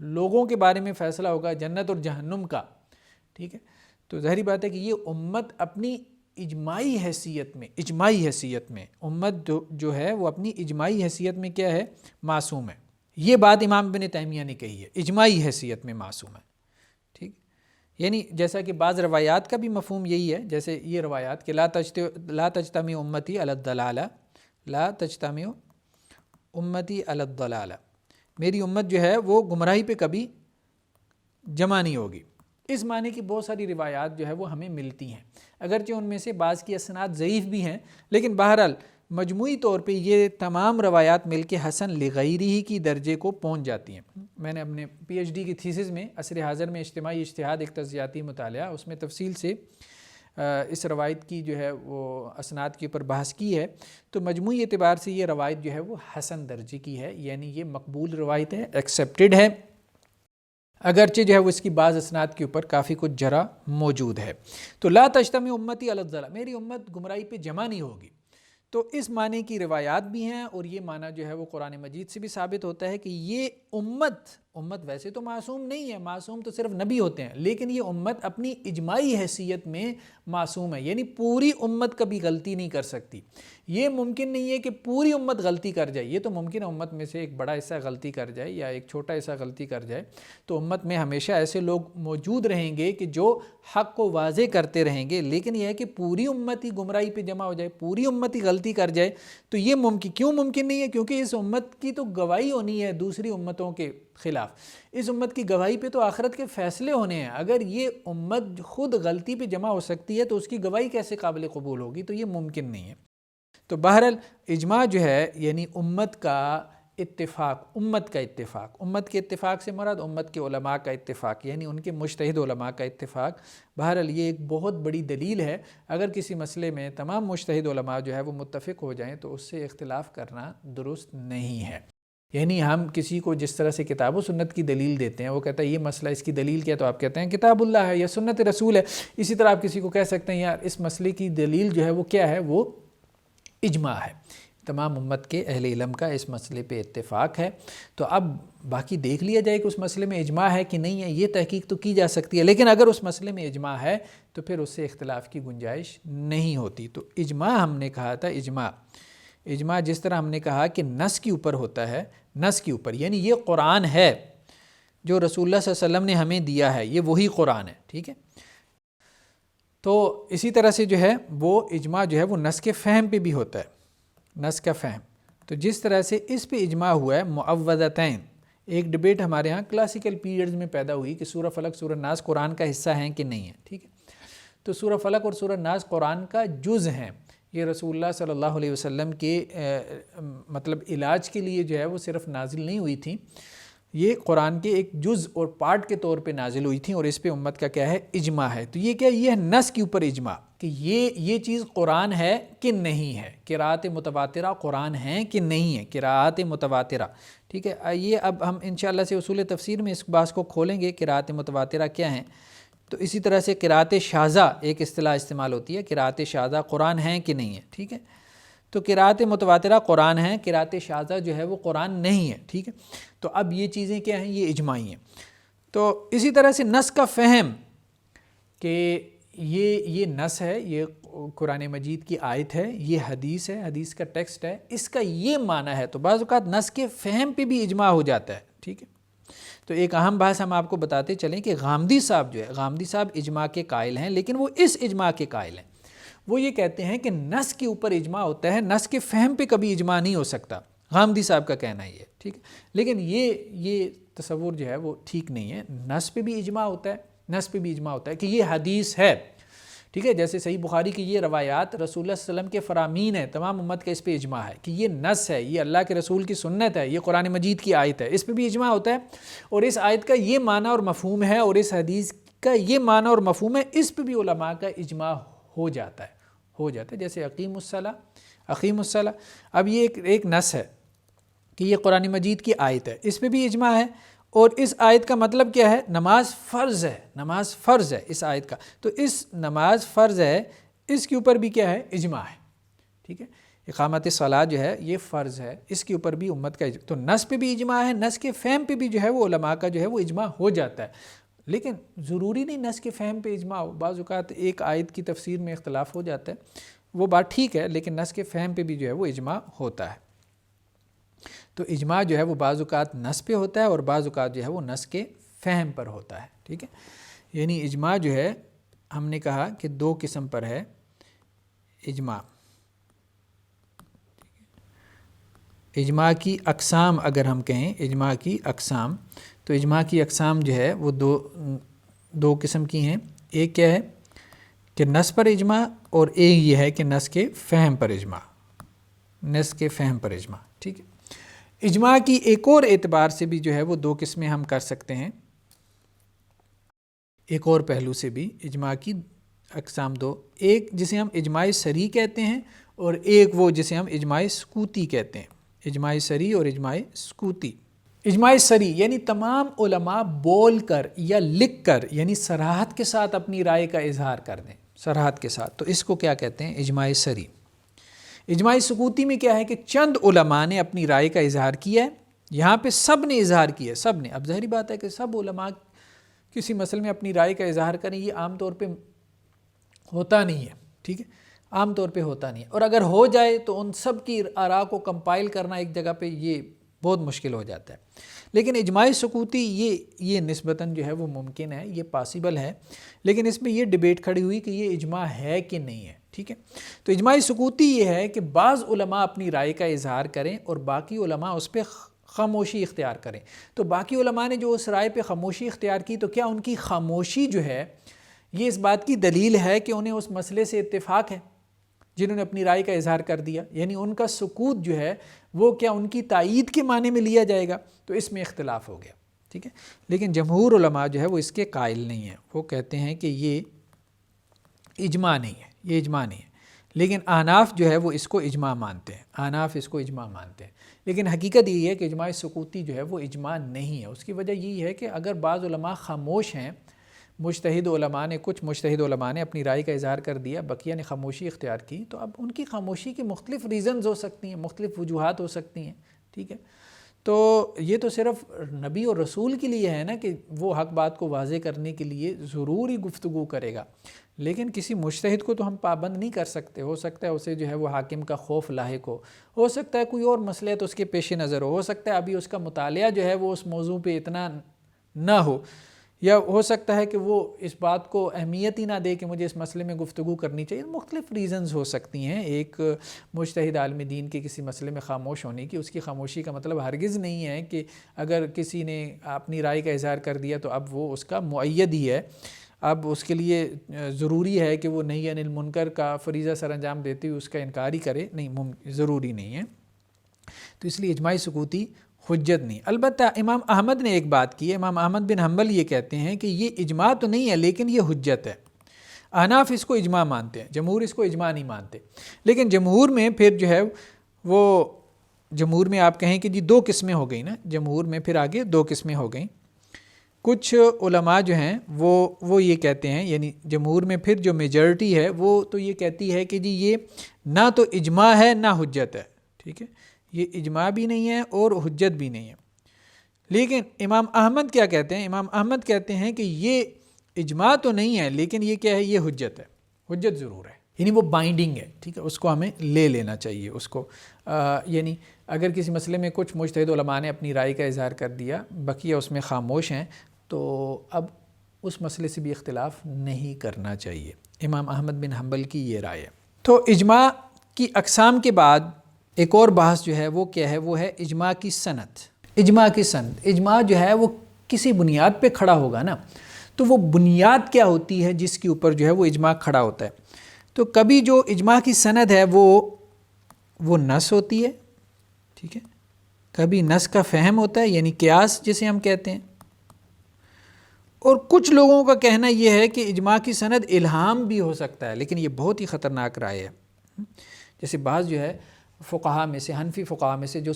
لوگوں کے بارے میں فیصلہ ہوگا جنت اور جہنم کا، ٹھیک ہے. تو ظاہری بات ہے کہ یہ امت اپنی اجماعی حیثیت میں امت جو ہے وہ اپنی اجماعی حیثیت میں کیا ہے؟ معصوم ہے. یہ بات امام ابن تیمیہ نے کہی ہے، اجماعی حیثیت میں معصوم ہے، ٹھیک. یعنی جیسا کہ بعض روایات کا بھی مفہوم یہی ہے، جیسے یہ روایات کہ لا تجتمع امتی علی الضلالہ، لا تجتمع امتی علی الضلالہ، میری امت جو ہے وہ گمراہی پہ کبھی جمع نہیں ہوگی. اس معنی کی بہت ساری روایات جو ہے وہ ہمیں ملتی ہیں، اگرچہ ان میں سے بعض کی اسناد ضعیف بھی ہیں، لیکن بہرحال مجموعی طور پہ یہ تمام روایات مل کے حسن لغیرہ کی درجے کو پہنچ جاتی ہیں. میں نے اپنے پی ایچ ڈی کی تھیسس میں عصر حاضر میں اجتماعی اجتہاد ایک تجزیاتی مطالعہ، اس میں تفصیل سے اس روایت کی جو ہے وہ اسناد کے اوپر بحث کی ہے. تو مجموعی اعتبار سے یہ روایت جو ہے وہ حسن درجے کی ہے، یعنی یہ مقبول روایت ہے، ایکسیپٹڈ ہے، اگرچہ جو ہے وہ اس کی بعض اسناد کے اوپر کافی کچھ جرح موجود ہے. تو لا تجتمع امتی علی الضلالہ، میری امت گمراہی پہ جمع نہیں ہوگی. تو اس معنی کی روایات بھی ہیں، اور یہ معنی جو ہے وہ قرآن مجید سے بھی ثابت ہوتا ہے کہ یہ امت ویسے تو معصوم نہیں ہے، معصوم تو صرف نبی ہوتے ہیں، لیکن یہ امت اپنی اجماعی حیثیت میں معصوم ہے، یعنی پوری امت کبھی غلطی نہیں کر سکتی. یہ ممکن نہیں ہے کہ پوری امت غلطی کر جائے، یہ تو ممکن ہے امت میں سے ایک بڑا حصہ غلطی کر جائے یا ایک چھوٹا حصہ غلطی کر جائے. تو امت میں ہمیشہ ایسے لوگ موجود رہیں گے کہ جو حق کو واضح کرتے رہیں گے، لیکن یہ ہے کہ پوری امت ہی گمراہی پہ جمع ہو جائے، پوری امت ہی غلطی کر جائے، تو یہ کیوں ممکن نہیں ہے؟ کیونکہ اس امت کی تو گواہی ہونی ہے دوسری امتوں کے خلاف، اس امت کی گواہی پہ تو آخرت کے فیصلے ہونے ہیں. اگر یہ امت خود غلطی پہ جمع ہو سکتی ہے تو اس کی گواہی کیسے قابل قبول ہوگی؟ تو یہ ممکن نہیں ہے. تو بہرحال اجماع جو ہے یعنی امت کا اتفاق، امت کے اتفاق سے مراد امت کے علماء کا اتفاق، یعنی ان کے مجتہد علماء کا اتفاق. بہرحال یہ ایک بہت بڑی دلیل ہے. اگر کسی مسئلے میں تمام مجتہد علماء جو ہے وہ متفق ہو جائیں تو اس سے اختلاف کرنا درست نہیں ہے. یعنی ہم کسی کو جس طرح سے کتاب و سنت کی دلیل دیتے ہیں، وہ کہتا ہے یہ مسئلہ اس کی دلیل کیا، تو آپ کہتے ہیں کتاب اللہ ہے یا سنت رسول ہے. اسی طرح آپ کسی کو کہہ سکتے ہیں یار اس مسئلے کی دلیل جو ہے وہ کیا ہے، وہ اجماع ہے. تمام امت کے اہل علم کا اس مسئلے پہ اتفاق ہے. تو اب باقی دیکھ لیا جائے کہ اس مسئلے میں اجماع ہے کہ نہیں ہے، یہ تحقیق تو کی جا سکتی ہے، لیکن اگر اس مسئلے میں اجماع ہے تو پھر اس سے اختلاف کی گنجائش نہیں ہوتی. تو اجماع ہم نے کہا تھا، اجماع جس طرح ہم نے کہا کہ نص کے اوپر ہوتا ہے، نص کے اوپر یعنی یہ قرآن ہے جو رسول اللہ صلی اللہ علیہ وسلم نے ہمیں دیا ہے، یہ وہی قرآن ہے، ٹھیک ہے. تو اسی طرح سے جو ہے وہ اجماع جو ہے وہ نص کے فہم پہ بھی ہوتا ہے، نص کا فہم. تو جس طرح سے اس پہ اجماع ہوا ہے معوذتین، ایک ڈبیٹ ہمارے ہاں کلاسیکل پیریڈز میں پیدا ہوئی کہ سورہ فلق سورہ ناس قرآن کا حصہ ہیں کہ نہیں ہے، ٹھیک ہے. تو سورہ فلق اور سورہ ناس قرآن کا جز ہیں. یہ رسول اللہ صلی اللہ علیہ وسلم کے مطلب علاج کے لیے جو ہے وہ صرف نازل نہیں ہوئی تھیں، یہ قرآن کے ایک جز اور پارٹ کے طور پہ نازل ہوئی تھیں، اور اس پہ امت کا کیا ہے، اجماع ہے. تو یہ کیا، یہ نص کے اوپر اجماع کہ یہ چیز قرآن ہے کہ نہیں ہے. قراءت متواترہ قرآن ہیں کہ نہیں ہے، قراءت متواترہ، ٹھیک ہے. یہ اب ہم انشاءاللہ سے اصول تفسیر میں اس بات کو کھولیں گے قراءت متواترہ کیا ہیں. تو اسی طرح سے قراءت شاذہ ایک اصطلاح استعمال ہوتی ہے، قراءت شاذہ قرآن ہیں کہ نہیں ہے، ٹھیک ہے. تو قراءت متواترہ قرآن ہیں، قراءت شاذہ جو ہے وہ قرآن نہیں ہے، ٹھیک ہے. تو اب یہ چیزیں کیا ہیں، یہ اجماعی ہیں. تو اسی طرح سے نص کا فہم کہ یہ نص ہے، یہ قرآن مجید کی آیت ہے، یہ حدیث ہے، حدیث کا ٹیکسٹ ہے، اس کا یہ معنی ہے. تو بعض اوقات نص کے فہم پہ بھی اجماع ہو جاتا ہے، ٹھیک ہے. تو ایک اہم بحث ہم آپ کو بتاتے چلیں کہ غامدی صاحب جو ہے، غامدی صاحب اجماع کے قائل ہیں، لیکن وہ اس اجماع کے قائل ہیں. وہ یہ کہتے ہیں کہ نص کے اوپر اجماع ہوتا ہے، نص کے فہم پہ کبھی اجماع نہیں ہو سکتا. غامدی صاحب کا کہنا یہ ہے، ٹھیک ہے. لیکن یہ تصور جو ہے وہ ٹھیک نہیں ہے. نص پہ بھی اجماع ہوتا ہے، نص پہ بھی اجماع ہوتا ہے کہ یہ حدیث ہے، ٹھیک ہے. جیسے صحیح بخاری کی یہ روایات رسول اللہ صلی اللہ علیہ وسلم کے فرامین ہیں، تمام امت کا اس پہ اجماع ہے کہ یہ نص ہے، یہ اللہ کے رسول کی سنت ہے، یہ قرآن مجید کی آیت ہے، اس پہ بھی اجماع ہوتا ہے. اور اس آیت کا یہ معنی اور مفہوم ہے، اور اس حدیث کا یہ معنی اور مفہوم ہے، اس پہ بھی علماء کا اجماع ہو جاتا ہے. جیسے اقیم الصلاۃ. اب یہ ایک نص ہے کہ یہ قرآن مجید کی آیت ہے، اس پہ بھی اجماع ہے. اور اس آیت کا مطلب کیا ہے، نماز فرض ہے، نماز فرض ہے اس آیت کا. تو اس نماز فرض ہے، اس کے اوپر بھی کیا ہے، اجماع ہے، ٹھیک ہے. اقامت صلاۃ جو ہے یہ فرض ہے، اس کے اوپر بھی امت کا تو نص پہ بھی اجماع ہے، نص کے فہم پہ بھی جو ہے وہ علماء کا جو ہے وہ اجماع ہو جاتا ہے. لیکن ضروری نہیں نص کے فہم پہ اجماع ہو. بعض اوقات ایک آیت کی تفسیر میں اختلاف ہو جاتا ہے، وہ بات ٹھیک ہے، لیکن نص کے فہم پہ بھی جو ہے وہ اجماع ہوتا ہے. تو اجماع جو ہے وہ بعض اوقات نص پہ ہوتا ہے اور بعض اوقات جو ہے وہ نص کے فہم پر ہوتا ہے، ٹھیک ہے. یعنی اجماع جو ہے ہم نے کہا کہ دو قسم پر ہے اجماع. اجماع کی اقسام اگر ہم کہیں اجماع کی اقسام، تو اجماع کی اقسام جو ہے وہ دو قسم کی ہیں. ایک کیا ہے کہ نص پر اجماع، اور ایک یہ ہے کہ نص کے فہم پر اجماع. نص کے فہم پر اجماع، ٹھیک ہے. اجماع کی ایک اور اعتبار سے بھی جو ہے وہ دو قسمیں ہم کر سکتے ہیں. ایک اور پہلو سے بھی اجماع کی اقسام دو، ایک جسے ہم اجماع صریح کہتے ہیں اور ایک وہ جسے ہم اجماع سکوتی کہتے ہیں. اجماع صریح اور اجماع سکوتی. اجماع صریح یعنی تمام علماء بول کر یا لکھ کر یعنی صراحت کے ساتھ اپنی رائے کا اظہار کر دیں، صراحت کے ساتھ، تو اس کو کیا کہتے ہیں؟ اجماع صریح. اجماع سکوتی میں کیا ہے کہ چند علماء نے اپنی رائے کا اظہار کیا ہے، یہاں پہ سب نے اظہار کیا ہے، سب نے. اب ظاہری بات ہے کہ سب علماء کسی مسئلے میں اپنی رائے کا اظہار کریں، یہ عام طور پہ ہوتا نہیں ہے، ٹھیک ہے، عام طور پہ ہوتا نہیں ہے. اور اگر ہو جائے تو ان سب کی آراء کو کمپائل کرنا ایک جگہ پہ یہ بہت مشکل ہو جاتا ہے. لیکن اجماع سکوتی یہ نسبتاً جو ہے وہ ممکن ہے، یہ پاسبل ہے. لیکن اس میں یہ ڈیبیٹ کھڑی ہوئی کہ یہ اجماع ہے کہ نہیں ہے، ٹھیک ہے. تو اجماع سکوتی یہ ہے کہ بعض علماء اپنی رائے کا اظہار کریں اور باقی علماء اس پہ خاموشی اختیار کریں. تو باقی علماء نے جو اس رائے پہ خاموشی اختیار کی، تو کیا ان کی خاموشی جو ہے یہ اس بات کی دلیل ہے کہ انہیں اس مسئلے سے اتفاق ہے جنہوں نے اپنی رائے کا اظہار کر دیا؟ یعنی ان کا سکوت جو ہے وہ کیا ان کی تائید کے معنی میں لیا جائے گا؟ تو اس میں اختلاف ہو گیا، ٹھیک ہے. لیکن جمہور علماء جو ہے وہ اس کے قائل نہیں ہیں، وہ کہتے ہیں کہ یہ اجماع نہیں ہے، یہ اجماع نہیں ہے. لیکن احناف جو ہے وہ اس کو اجماع مانتے ہیں، احناف اس کو اجماع مانتے ہیں. لیکن حقیقت یہ ہے کہ اجماع سکوتی جو ہے وہ اجماع نہیں ہے. اس کی وجہ یہی ہے کہ اگر بعض علماء خاموش ہیں، کچھ مجتہد علماء نے اپنی رائے کا اظہار کر دیا، بقیہ نے خاموشی اختیار کی، تو اب ان کی خاموشی کی مختلف ریزنز ہو سکتی ہیں، مختلف وجوہات ہو سکتی ہیں، ٹھیک ہے. تو یہ تو صرف نبی اور رسول کے لیے ہے نا کہ وہ حق بات کو واضح کرنے کے لیے ضروری گفتگو کرے گا. لیکن کسی مجتہد کو تو ہم پابند نہیں کر سکتے. ہو سکتا ہے اسے جو ہے وہ حاکم کا خوف لاحق ہو سکتا ہے کوئی اور مسئلہ تو اس کے پیش نظر ہو سکتا ہے ابھی اس کا مطالعہ جو ہے وہ اس موضوع پہ اتنا نہ ہو، یا ہو سکتا ہے کہ وہ اس بات کو اہمیت ہی نہ دے کہ مجھے اس مسئلے میں گفتگو کرنی چاہیے. مختلف ریزنز ہو سکتی ہیں. ایک مجتہد عالم دین کے کسی مسئلے میں خاموش ہونے کی، اس کی خاموشی کا مطلب ہرگز نہیں ہے کہ اگر کسی نے اپنی رائے کا اظہار کر دیا تو اب وہ اس کا مؤید ہی ہے، اب اس کے لیے ضروری ہے کہ وہ نہی عن المنکر کا فریضہ سر انجام دیتے ہوئے اس کا انکار ہی کرے. نہیں، ضروری نہیں ہے. تو اس لیے اجماع سکوتی حجت نہیں. البتہ امام احمد نے ایک بات کی ہے. امام احمد بن حنبل یہ کہتے ہیں کہ یہ اجماع تو نہیں ہے لیکن یہ حجت ہے. احناف اس کو اجماع مانتے ہیں، جمہور اس کو اجماع نہیں مانتے. لیکن جمہور میں پھر جو ہے وہ جمہور میں آپ کہیں کہ جی دو قسمیں ہو گئیں نا، جمہور میں پھر آگے دو قسمیں ہو گئیں. کچھ علماء جو ہیں وہ یہ کہتے ہیں، یعنی جمہور میں پھر جو میجورٹی ہے وہ تو یہ کہتی ہے کہ جی یہ نہ تو اجماع ہے نہ حجت ہے، ٹھیک ہے، یہ اجماع بھی نہیں ہے اور حجت بھی نہیں ہے. لیکن امام احمد کیا کہتے ہیں؟ امام احمد کہتے ہیں کہ یہ اجماع تو نہیں ہے لیکن یہ کیا ہے؟ یہ حجت ہے، حجت ضرور ہے، یعنی وہ بائنڈنگ ہے، ٹھیک ہے، اس کو ہمیں لے لینا چاہیے. اس کو یعنی اگر کسی مسئلے میں کچھ مجتہد علماء نے اپنی رائے کا اظہار کر دیا، بقیہ اس میں خاموش ہیں، تو اب اس مسئلے سے بھی اختلاف نہیں کرنا چاہیے. امام احمد بن حنبل کی یہ رائے ہے. تو اجماع کی اقسام کے بعد ایک اور بحث جو ہے وہ کیا ہے؟ وہ ہے اجماع کی سند. اجماع کی سند، اجماع جو ہے وہ کسی بنیاد پہ کھڑا ہوگا نا، تو وہ بنیاد کیا ہوتی ہے جس کے اوپر جو ہے وہ اجماع کھڑا ہوتا ہے؟ تو کبھی جو اجماع کی سند ہے وہ نص ہوتی ہے، ٹھیک ہے، کبھی نص کا فہم ہوتا ہے یعنی قیاس جسے ہم کہتے ہیں، اور کچھ لوگوں کا کہنا یہ ہے کہ اجماع کی سند الہام بھی ہو سکتا ہے. لیکن یہ بہت ہی خطرناک رائے ہے. جیسے بعض جو ہے فقہا میں سے، حنفی فقہا میں سے جو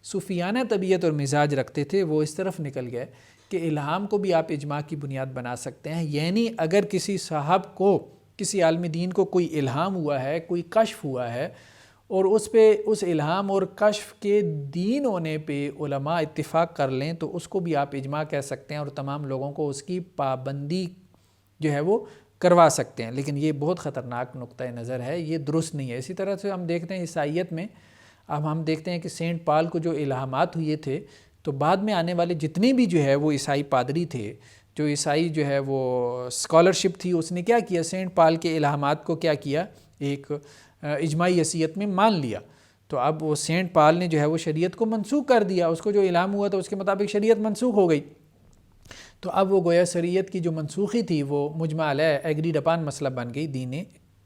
صوفیانہ طبیعت اور مزاج رکھتے تھے، وہ اس طرف نکل گئے کہ الہام کو بھی آپ اجماع کی بنیاد بنا سکتے ہیں. یعنی اگر کسی صاحب کو، کسی عالم دین کو کوئی الہام ہوا ہے، کوئی کشف ہوا ہے، اور اس الہام اور کشف کے دین ہونے پہ علماء اتفاق کر لیں تو اس کو بھی آپ اجماع کہہ سکتے ہیں اور تمام لوگوں کو اس کی پابندی جو ہے وہ کروا سکتے ہیں. لیکن یہ بہت خطرناک نقطہ نظر ہے، یہ درست نہیں ہے. اسی طرح سے ہم دیکھتے ہیں عیسائیت میں اب ہم دیکھتے ہیں کہ سینٹ پال کو جو الہامات ہوئے تھے تو بعد میں آنے والے جتنے بھی جو ہے وہ عیسائی پادری تھے، جو عیسائی جو ہے وہ اسکالرشپ تھی، اس نے کیا کیا، سینٹ پال کے الہامات کو کیا کیا، ایک اجماعی حیثیت میں مان لیا۔ تو اب وہ سینٹ پال نے جو ہے وہ شریعت کو منسوخ کر دیا، اس کو جو الہام ہوا تھا اس کے مطابق شریعت منسوخ ہو گئی۔ تو اب وہ گویا شریعت کی جو منسوخی تھی وہ مجمع علیہ ایگریڈ اپان مسئلہ بن گئی دین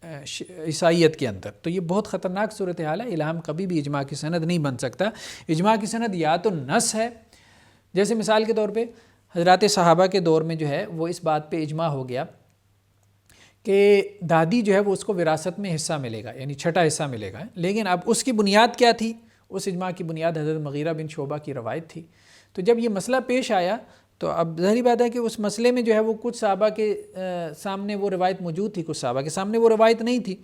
عیسائیت کے اندر۔ تو یہ بہت خطرناک صورتحال ہے۔ الہام کبھی بھی اجماع کی سند نہیں بن سکتا۔ اجماع کی سند یا تو نص ہے، جیسے مثال کے طور پہ حضرات صحابہ کے دور میں جو ہے وہ اس بات پہ اجماع ہو گیا کہ دادی جو ہے وہ اس کو وراثت میں حصہ ملے گا، یعنی چھٹا حصہ ملے گا، لیکن اب اس کی بنیاد کیا تھی؟ اس اجماع کی بنیاد حضرت مغیرہ بن شعبہ کی روایت تھی۔ تو جب یہ مسئلہ پیش آیا تو اب ظاہری بات ہے کہ اس مسئلے میں جو ہے وہ کچھ صحابہ کے سامنے وہ روایت موجود تھی، کچھ صحابہ کے سامنے وہ روایت نہیں تھی۔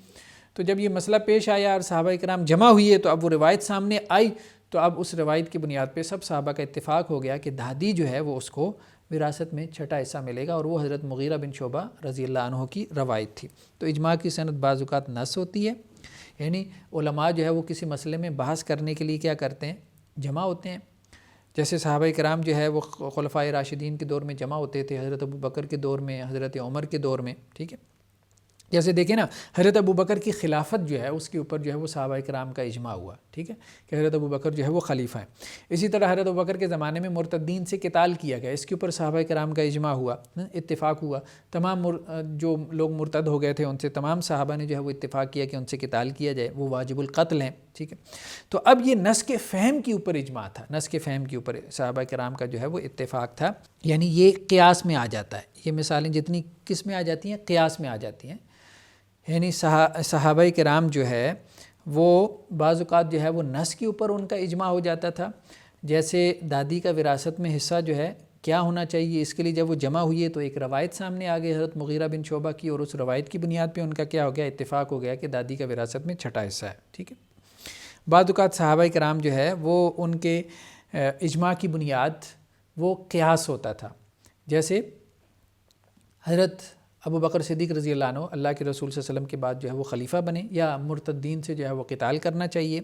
تو جب یہ مسئلہ پیش آیا اور صحابہ کرام جمع ہوئے تو اب وہ روایت سامنے آئی، تو اب اس روایت کی بنیاد پہ سب صحابہ کا اتفاق ہو گیا کہ دادی جو ہے وہ اس کو وراثت میں چھٹا حصہ ملے گا، اور وہ حضرت مغیرہ بن شعبہ رضی اللہ عنہ کی روایت تھی۔ تو اجماع کی سند بعض اوقات نص ہوتی ہے، یعنی علماء جو ہے وہ کسی مسئلے میں بحث کرنے کے لیے کیا کرتے ہیں، جمع ہوتے ہیں۔ جیسے صحابہ کرام جو ہے وہ خلفائے راشدین کے دور میں جمع ہوتے تھے، حضرت ابوبکر کے دور میں، حضرت عمر کے دور میں، ٹھیک ہے۔ جیسے دیکھیں نا، حضرت ابوبکر کی خلافت جو ہے اس کے اوپر جو ہے وہ صحابہ کرام کا اجماع ہوا، ٹھیک ہے، کہ حضرت ابوبکر جو ہے وہ خلیفہ ہیں۔ اسی طرح حضرت ابوبکر کے زمانے میں مرتدین سے قتال کیا گیا، اس کے اوپر صحابہ کرام کا اجماع ہوا، اتفاق ہوا۔ تمام جو لوگ مرتد ہو گئے تھے ان سے تمام صحابہ نے جو ہے وہ اتفاق کیا کہ ان سے قتال کیا جائے، وہ واجب القتل ہیں، ٹھیک ہے۔ تو اب یہ نص کے فہم کے اوپر اجماع تھا، نص کے فہم کے اوپر صحابہ کرام کا جو ہے وہ اتفاق تھا، یعنی یہ قیاس میں آ جاتا ہے۔ یہ مثالیں جتنی کس میں آ جاتی ہیں، قیاس میں آ جاتی ہیں، یعنی صحابہ کرام جو ہے وہ بعض اوقات جو ہے وہ نص کے اوپر ان کا اجماع ہو جاتا تھا۔ جیسے دادی کا وراثت میں حصہ جو ہے کیا ہونا چاہیے، اس کے لیے جب وہ جمع ہوئے تو ایک روایت سامنے آ گئی حضرت مغیرہ بن شعبہ کی، اور اس روایت کی بنیاد پہ ان کا کیا ہو گیا، اتفاق ہو گیا کہ دادی کا وراثت میں چھٹا حصہ ہے، ٹھیک ہے۔ بعض اوقات صحابہ کرام جو ہے وہ ان کے اجماع کی بنیاد وہ قیاس ہوتا تھا، جیسے حضرت ابو بکر صدیق رضی اللہ عنہ اللہ کے رسول صلی اللہ علیہ وسلم کے بعد جو ہے وہ خلیفہ بنے، یا مرتدین سے جو ہے وہ قتال کرنا چاہیے،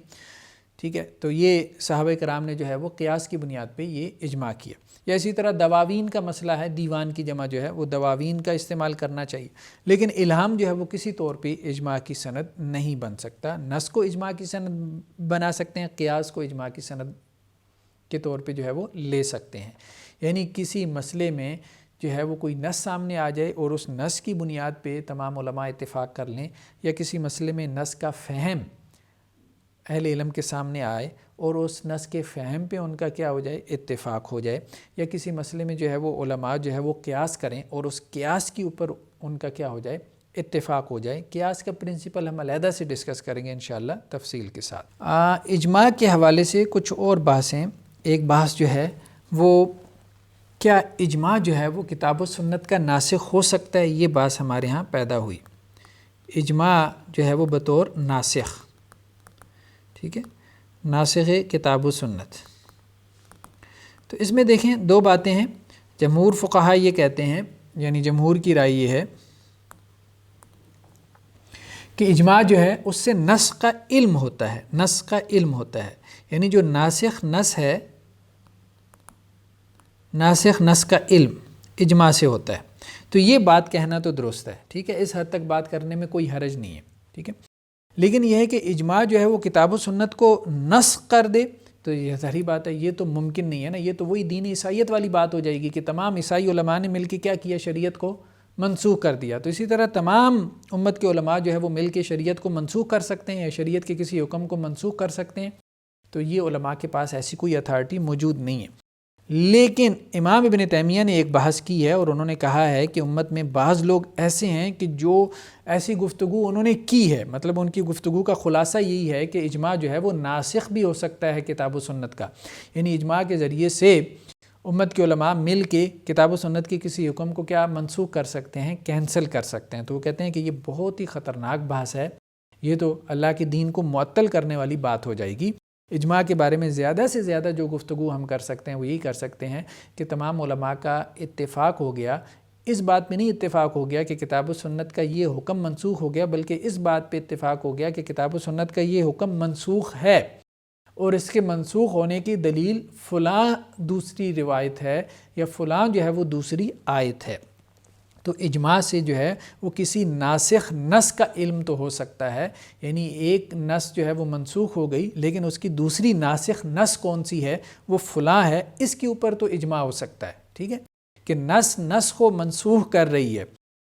ٹھیک ہے۔ تو یہ صحابہ کرام نے جو ہے وہ قیاس کی بنیاد پہ یہ اجماع کیا۔ یا اسی طرح دواوین کا مسئلہ ہے، دیوان کی جمع جو ہے وہ دواوین کا استعمال کرنا چاہیے، لیکن الہام جو ہے وہ کسی طور پہ اجماع کی سند نہیں بن سکتا۔ نص کو اجماع کی سند بنا سکتے ہیں، قیاس کو اجماع کی سند کے طور پہ جو ہے وہ لے سکتے ہیں۔ یعنی کسی مسئلے میں جو ہے وہ کوئی نص سامنے آ جائے اور اس نص کی بنیاد پہ تمام علماء اتفاق کر لیں، یا کسی مسئلے میں نص کا فہم اہل علم کے سامنے آئے اور اس نص کے فہم پہ ان کا کیا ہو جائے، اتفاق ہو جائے، یا کسی مسئلے میں جو ہے وہ علماء جو ہے وہ قیاس کریں اور اس قیاس کے اوپر ان کا کیا ہو جائے، اتفاق ہو جائے۔ قیاس کا پرنسپل ہم علیحدہ سے ڈسکس کریں گے انشاءاللہ تفصیل کے ساتھ۔ اجماع کے حوالے سے کچھ اور بحثیں، ایک بحث جو ہے وہ کیا اجماع جو ہے وہ کتاب و سنت کا ناسخ ہو سکتا ہے، یہ بات ہمارے ہاں پیدا ہوئی۔ اجماع جو ہے وہ بطور ناسخ، ٹھیک ہے، ناسخ کتاب و سنت۔ تو اس میں دیکھیں دو باتیں ہیں۔ جمہور فقہا یہ کہتے ہیں، یعنی جمہور کی رائے یہ ہے کہ اجماع جو ہے اس سے نسخ کا علم ہوتا ہے، نسخ کا علم ہوتا ہے، یعنی جو ناسخ نص ہے، ناسخ نص کا علم اجماع سے ہوتا ہے۔ تو یہ بات کہنا تو درست ہے، ٹھیک ہے، اس حد تک بات کرنے میں کوئی حرج نہیں ہے، ٹھیک ہے۔ لیکن یہ ہے کہ اجماع جو ہے وہ کتاب و سنت کو نسخ کر دے، تو یہ ظاہری بات ہے، یہ تو ممکن نہیں ہے نا۔ یہ تو وہی دین عیسائیت والی بات ہو جائے گی کہ تمام عیسائی علماء نے مل کے کیا کیا، شریعت کو منسوخ کر دیا۔ تو اسی طرح تمام امت کے علماء جو ہے وہ مل کے شریعت کو منسوخ کر سکتے ہیں، یا شریعت کے کسی حکم کو منسوخ کر سکتے ہیں، تو یہ علماء کے پاس ایسی کوئی اتھارٹی موجود نہیں ہے۔ لیکن امام ابن تیمیہ نے ایک بحث کی ہے، اور انہوں نے کہا ہے کہ امت میں بعض لوگ ایسے ہیں کہ جو ایسی گفتگو انہوں نے کی ہے، مطلب ان کی گفتگو کا خلاصہ یہی ہے کہ اجماع جو ہے وہ ناسخ بھی ہو سکتا ہے کتاب و سنت کا، یعنی اجماع کے ذریعے سے امت کے علماء مل کے کتاب و سنت کے کسی حکم کو کیا منسوخ کر سکتے ہیں، کینسل کر سکتے ہیں۔ تو وہ کہتے ہیں کہ یہ بہت ہی خطرناک بحث ہے، یہ تو اللہ کے دین کو معطل کرنے والی بات ہو جائے گی۔ اجماع کے بارے میں زیادہ سے زیادہ جو گفتگو ہم کر سکتے ہیں وہ یہی کر سکتے ہیں کہ تمام علماء کا اتفاق ہو گیا، اس بات پہ نہیں اتفاق ہو گیا کہ کتاب و سنت کا یہ حکم منسوخ ہو گیا، بلکہ اس بات پہ اتفاق ہو گیا کہ کتاب و سنت کا یہ حکم منسوخ ہے، اور اس کے منسوخ ہونے کی دلیل فلاں دوسری روایت ہے یا فلاں جو ہے وہ دوسری آیت ہے، تو اجماع سے جو ہے وہ کسی ناسخ نص کا علم تو ہو سکتا ہے، یعنی ایک نص جو ہے وہ منسوخ ہو گئی لیکن اس کی دوسری ناسخ نص کون سی ہے وہ فلاں ہے، اس کے اوپر تو اجماع ہو سکتا ہے، ٹھیک ہے، کہ نص کو منسوخ کر رہی ہے،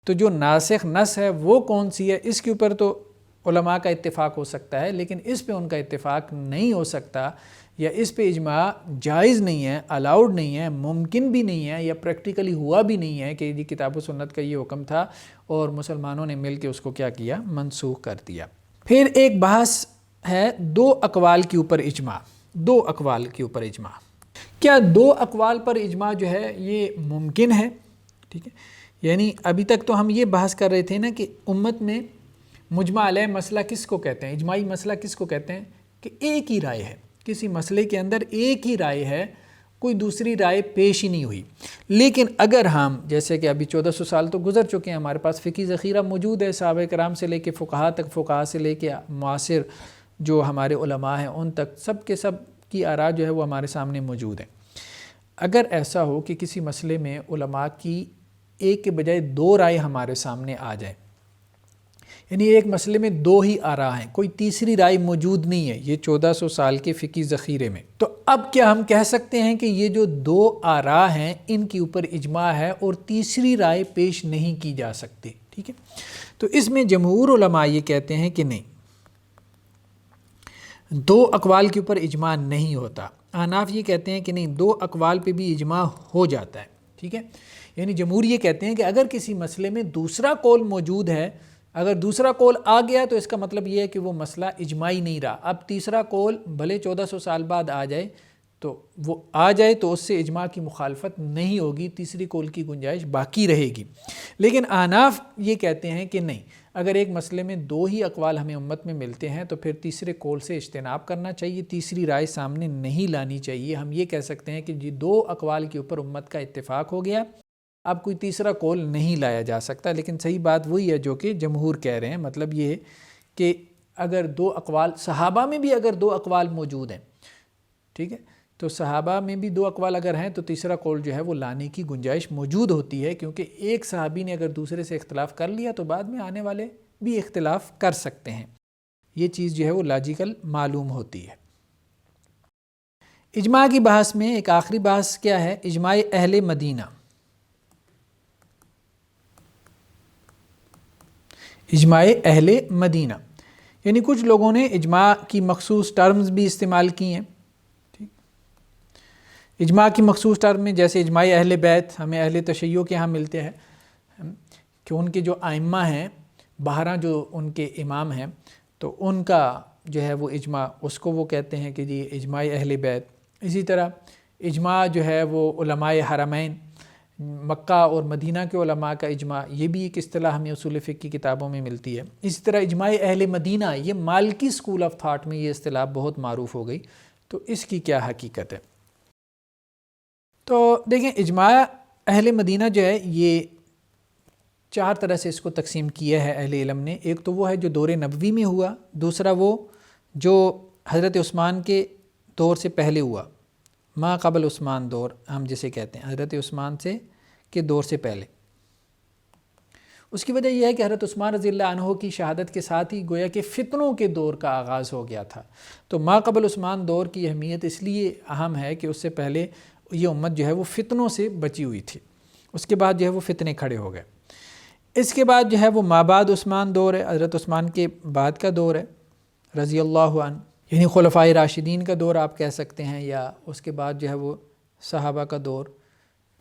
تو جو ناسخ نص ہے وہ کون سی ہے اس کے اوپر تو علماء کا اتفاق ہو سکتا ہے، لیکن اس پہ ان کا اتفاق نہیں ہو سکتا یا اس پہ اجماع جائز نہیں ہے، الاؤڈ نہیں ہے، ممکن بھی نہیں ہے، یا پریکٹیکلی ہوا بھی نہیں ہے کہ یہ کتاب و سنت کا یہ حکم تھا اور مسلمانوں نے مل کے اس کو کیا کیا، منسوخ کر دیا۔ پھر ایک بحث ہے دو اقوال کے اوپر اجماع، دو اقوال کے اوپر اجماع، کیا دو اقوال پر اجماع جو ہے یہ ممکن ہے؟ ٹھیک ہے، یعنی ابھی تک تو ہم یہ بحث کر رہے تھے نا کہ امت میں مجمع علیہ مسئلہ کس کو کہتے ہیں، اجماعی مسئلہ کس کو کہتے ہیں، کہ ایک ہی رائے ہے، کسی مسئلے کے اندر ایک ہی رائے ہے، کوئی دوسری رائے پیش ہی نہیں ہوئی۔ لیکن اگر ہم جیسے کہ ابھی 1400 سال تو گزر چکے ہیں، ہمارے پاس فقہی ذخیرہ موجود ہے، صحابہ کرام سے لے کے فقہا تک، فقہا سے لے کے معاصر جو ہمارے علماء ہیں ان تک، سب کے سب کی آراء جو ہے وہ ہمارے سامنے موجود ہیں۔ اگر ایسا ہو کہ کسی مسئلے میں علماء کی ایک کے بجائے دو رائے ہمارے سامنے آ جائے، یعنی ایک مسئلے میں دو ہی آراء ہیں، کوئی تیسری رائے موجود نہیں ہے یہ 1400 سال کے فقہی ذخیرے میں، تو اب کیا ہم کہہ سکتے ہیں کہ یہ جو دو آراء ہیں ان کے اوپر اجماع ہے اور تیسری رائے پیش نہیں کی جا سکتی؟ ٹھیک ہے، تو اس میں جمہور علماء یہ کہتے ہیں کہ نہیں، دو اقوال کے اوپر اجماع نہیں ہوتا۔ احناف یہ کہتے ہیں کہ نہیں، دو اقوال پہ بھی اجماع ہو جاتا ہے، ٹھیک ہے، یعنی جمہور یہ کہتے ہیں کہ اگر کسی مسئلے میں دوسرا قول موجود ہے، اگر دوسرا قول آ گیا تو اس کا مطلب یہ ہے کہ وہ مسئلہ اجماعی نہیں رہا، اب تیسرا قول بھلے 1400 سال بعد آ جائے تو وہ آ جائے تو اس سے اجماع کی مخالفت نہیں ہوگی، تیسری قول کی گنجائش باقی رہے گی۔ لیکن احناف یہ کہتے ہیں کہ نہیں، اگر ایک مسئلے میں دو ہی اقوال ہمیں امت میں ملتے ہیں تو پھر تیسرے قول سے اجتناب کرنا چاہیے، تیسری رائے سامنے نہیں لانی چاہیے۔ ہم یہ کہہ سکتے ہیں کہ جی دو اقوال کے اوپر امت کا اتفاق ہو گیا، اب کوئی تیسرا قول نہیں لایا جا سکتا۔ لیکن صحیح بات وہی ہے جو کہ جمہور کہہ رہے ہیں، مطلب یہ ہے کہ اگر دو اقوال، صحابہ میں بھی اگر دو اقوال موجود ہیں، ٹھیک ہے، تو صحابہ میں بھی دو اقوال اگر ہیں تو تیسرا قول جو ہے وہ لانے کی گنجائش موجود ہوتی ہے، کیونکہ ایک صحابی نے اگر دوسرے سے اختلاف کر لیا تو بعد میں آنے والے بھی اختلاف کر سکتے ہیں، یہ چیز جو ہے وہ لاجیکل معلوم ہوتی ہے۔ اجماع کی بحث میں ایک آخری بحث کیا ہے، اجماع اہل مدینہ۔ اجماع اہل مدینہ، یعنی کچھ لوگوں نے اجماع کی مخصوص ٹرمز بھی استعمال کی ہیں، اجماع کی مخصوص ٹرم میں جیسے اجماع اہل بیت ہمیں اہل تشیع کے ہاں ملتے ہیں کہ ان کے جو ائمہ ہیں، 12 جو ان کے امام ہیں، تو ان کا جو ہے وہ اجماع، اس کو وہ کہتے ہیں کہ جی اجماع اہل بیت۔ اسی طرح اجماع جو ہے وہ علماء حرمین، مکہ اور مدینہ کے علماء کا اجماع، یہ بھی ایک اصطلاح ہمیں اصول فقہ کی کتابوں میں ملتی ہے۔ اسی طرح اجماع اہل مدینہ، یہ مالکی سکول آف تھاٹ میں یہ اصطلاح بہت معروف ہو گئی، تو اس کی کیا حقیقت ہے؟ تو دیکھیں، اجماع اہل مدینہ جو ہے یہ 4 طرح سے اس کو تقسیم کیا ہے اہل علم نے۔ ایک تو وہ ہے جو دور نبوی میں ہوا، دوسرا وہ جو حضرت عثمان کے دور سے پہلے ہوا، ما قبل عثمان دور ہم جسے کہتے ہیں، حضرت عثمان کے دور سے پہلے۔ اس کی وجہ یہ ہے کہ حضرت عثمان رضی اللہ عنہ کی شہادت کے ساتھ ہی گویا کہ فتنوں کے دور کا آغاز ہو گیا تھا، تو ما قبل عثمان دور کی اہمیت اس لیے اہم ہے کہ اس سے پہلے یہ امت جو ہے وہ فتنوں سے بچی ہوئی تھی، اس کے بعد جو ہے وہ فتنے کھڑے ہو گئے۔ اس کے بعد جو ہے وہ ما بعد عثمان دور ہے، حضرت عثمان کے بعد کا دور ہے رضی اللہ عنہ، یعنی خلفائے راشدین کا دور آپ کہہ سکتے ہیں، یا اس کے بعد جو ہے وہ صحابہ کا دور،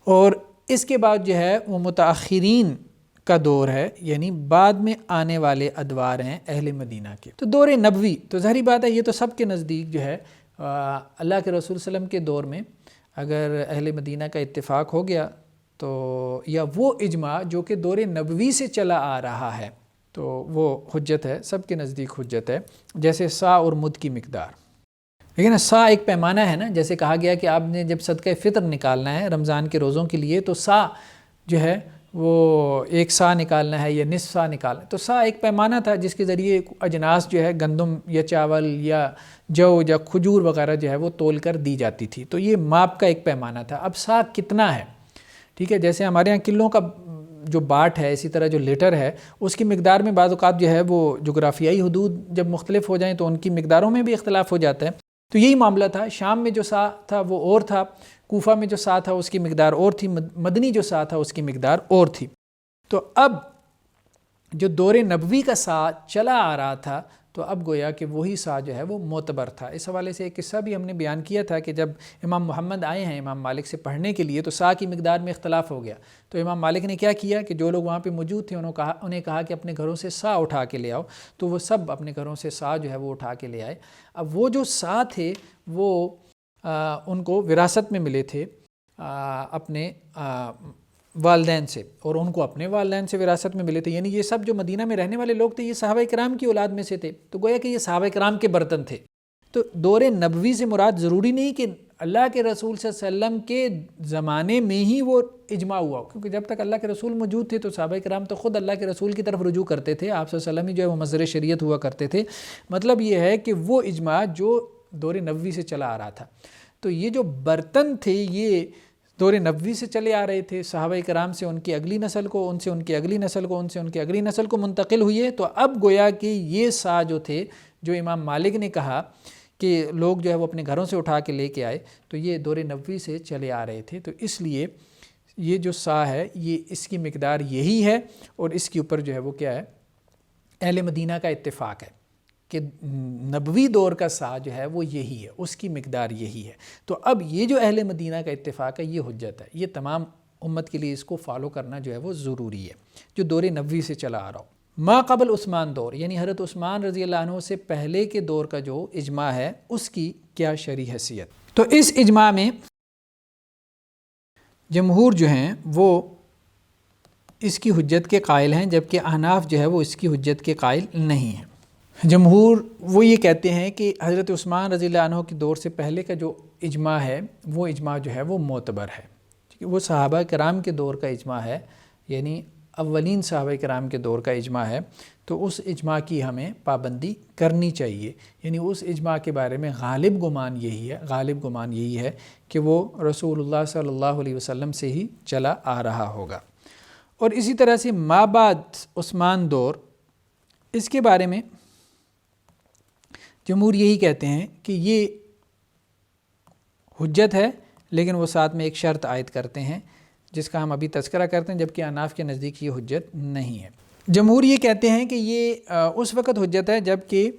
اور اس کے بعد جو ہے وہ متاخرین کا دور ہے، یعنی بعد میں آنے والے ادوار ہیں اہل مدینہ کے۔ تو دور نبوی تو ظاہری بات ہے، یہ تو سب کے نزدیک جو ہے اللہ کے رسول صلی اللہ علیہ وسلم کے دور میں اگر اہل مدینہ کا اتفاق ہو گیا تو، یا وہ اجماع جو کہ دور نبوی سے چلا آ رہا ہے، تو وہ حجت ہے، سب کے نزدیک حجت ہے۔ جیسے سا اور مد کی مقدار، لیکن سا ایک پیمانہ ہے نا، جیسے کہا گیا کہ آپ نے جب صدقہ فطر نکالنا ہے رمضان کے روزوں کے لیے تو سا جو ہے وہ 1 سا نکالنا ہے یا نصف سا نکالنا ہے. تو سا ایک پیمانہ تھا جس کے ذریعے اجناس جو ہے گندم یا چاول یا جو یا کھجور وغیرہ جو ہے وہ تول کر دی جاتی تھی. تو یہ ماپ کا ایک پیمانہ تھا. اب سا کتنا ہے؟ ٹھیک ہے، جیسے ہمارے ہاں کلوں کا جو باٹ ہے، اسی طرح جو لیٹر ہے اس کی مقدار میں بعض اوقات جو ہے وہ جغرافیائی حدود جب مختلف ہو جائیں تو ان کی مقداروں میں بھی اختلاف ہو جاتا ہے. تو یہی معاملہ تھا. شام میں جو سا تھا وہ اور تھا، کوفہ میں جو سا تھا اس کی مقدار اور تھی، مدنی جو سا تھا اس کی مقدار اور تھی. تو اب جو دور نبوی کا سا چلا آ رہا تھا تو اب گویا کہ وہی سا جو ہے وہ معتبر تھا. اس حوالے سے ایک قصہ بھی ہم نے بیان کیا تھا کہ جب امام محمد آئے ہیں امام مالک سے پڑھنے کے لیے تو سا کی مقدار میں اختلاف ہو گیا. تو امام مالک نے کیا کیا کہ جو لوگ وہاں پہ موجود تھے انہیں کہا کہ اپنے گھروں سے سا اٹھا کے لے آؤ. تو وہ سب اپنے گھروں سے سا جو ہے وہ اٹھا کے لے آئے. اب وہ جو سا تھے وہ ان کو وراثت میں ملے تھے اپنے والدین سے، اور ان کو اپنے والدین سے وراثت میں ملے تھے. یعنی یہ سب جو مدینہ میں رہنے والے لوگ تھے یہ صحابہ کرام کی اولاد میں سے تھے. تو گویا کہ یہ صحابہ کرام کے برتن تھے. تو دور نبوی سے مراد ضروری نہیں کہ اللہ کے رسول صلی اللہ علیہ وسلم کے زمانے میں ہی وہ اجماع ہوا، کیونکہ جب تک اللہ کے رسول موجود تھے تو صحابہ کرام تو خود اللہ کے رسول کی طرف رجوع کرتے تھے. آپ صلی اللہ علیہ وسلم ہی جو ہے وہ مصدر شریعت ہوا کرتے تھے. مطلب یہ ہے کہ وہ اجماع جو دور نبوی سے چلا آ رہا تھا. تو یہ جو برتن تھے یہ دور نبوی سے چلے آ رہے تھے، صحابہ کرام سے ان کی اگلی نسل کو، ان سے ان کی اگلی نسل کو، ان سے ان کی اگلی نسل کو منتقل ہوئے. تو اب گویا کہ یہ سا جو تھے جو امام مالک نے کہا کہ لوگ جو ہے وہ اپنے گھروں سے اٹھا کے لے کے آئے تو یہ دور نبوی سے چلے آ رہے تھے. تو اس لیے یہ جو سا ہے یہ اس کی مقدار یہی ہے، اور اس کے اوپر جو ہے وہ کیا ہے، اہل مدینہ کا اتفاق ہے کہ نبوی دور کا سا جو ہے وہ یہی ہے، اس کی مقدار یہی ہے. تو اب یہ جو اہل مدینہ کا اتفاق ہے یہ حجت ہے. یہ تمام امت کے لیے اس کو فالو کرنا جو ہے وہ ضروری ہے جو دور نبوی سے چلا آ رہا ہو. ما قبل عثمان دور یعنی حضرت عثمان رضی اللہ عنہ سے پہلے کے دور کا جو اجماع ہے اس کی کیا شرعی حیثیت. تو اس اجماع میں جمہور جو ہیں وہ اس کی حجت کے قائل ہیں، جبکہ احناف جو ہے وہ اس کی حجت کے قائل نہیں ہیں. جمہور وہ یہ کہتے ہیں کہ حضرت عثمان رضی اللہ عنہ کے دور سے پہلے کا جو اجماع ہے وہ اجماع جو ہے وہ معتبر ہے، وہ صحابہ کرام کے دور کا اجماع ہے، یعنی اولین صحابہ کرام کے دور کا اجماع ہے. تو اس اجماع کی ہمیں پابندی کرنی چاہیے. یعنی اس اجماع کے بارے میں غالب گمان یہی ہے کہ وہ رسول اللہ صلی اللہ علیہ وسلم سے ہی چلا آ رہا ہوگا. اور اسی طرح سے ما بعد عثمان دور، اس کے بارے میں جمہور یہی کہتے ہیں کہ یہ حجت ہے، لیکن وہ ساتھ میں ایک شرط عائد کرتے ہیں جس کا ہم ابھی تذکرہ کرتے ہیں، جبکہ احناف کے نزدیک یہ حجت نہیں ہے. جمہور یہ کہتے ہیں کہ یہ اس وقت حجت ہے جب کہ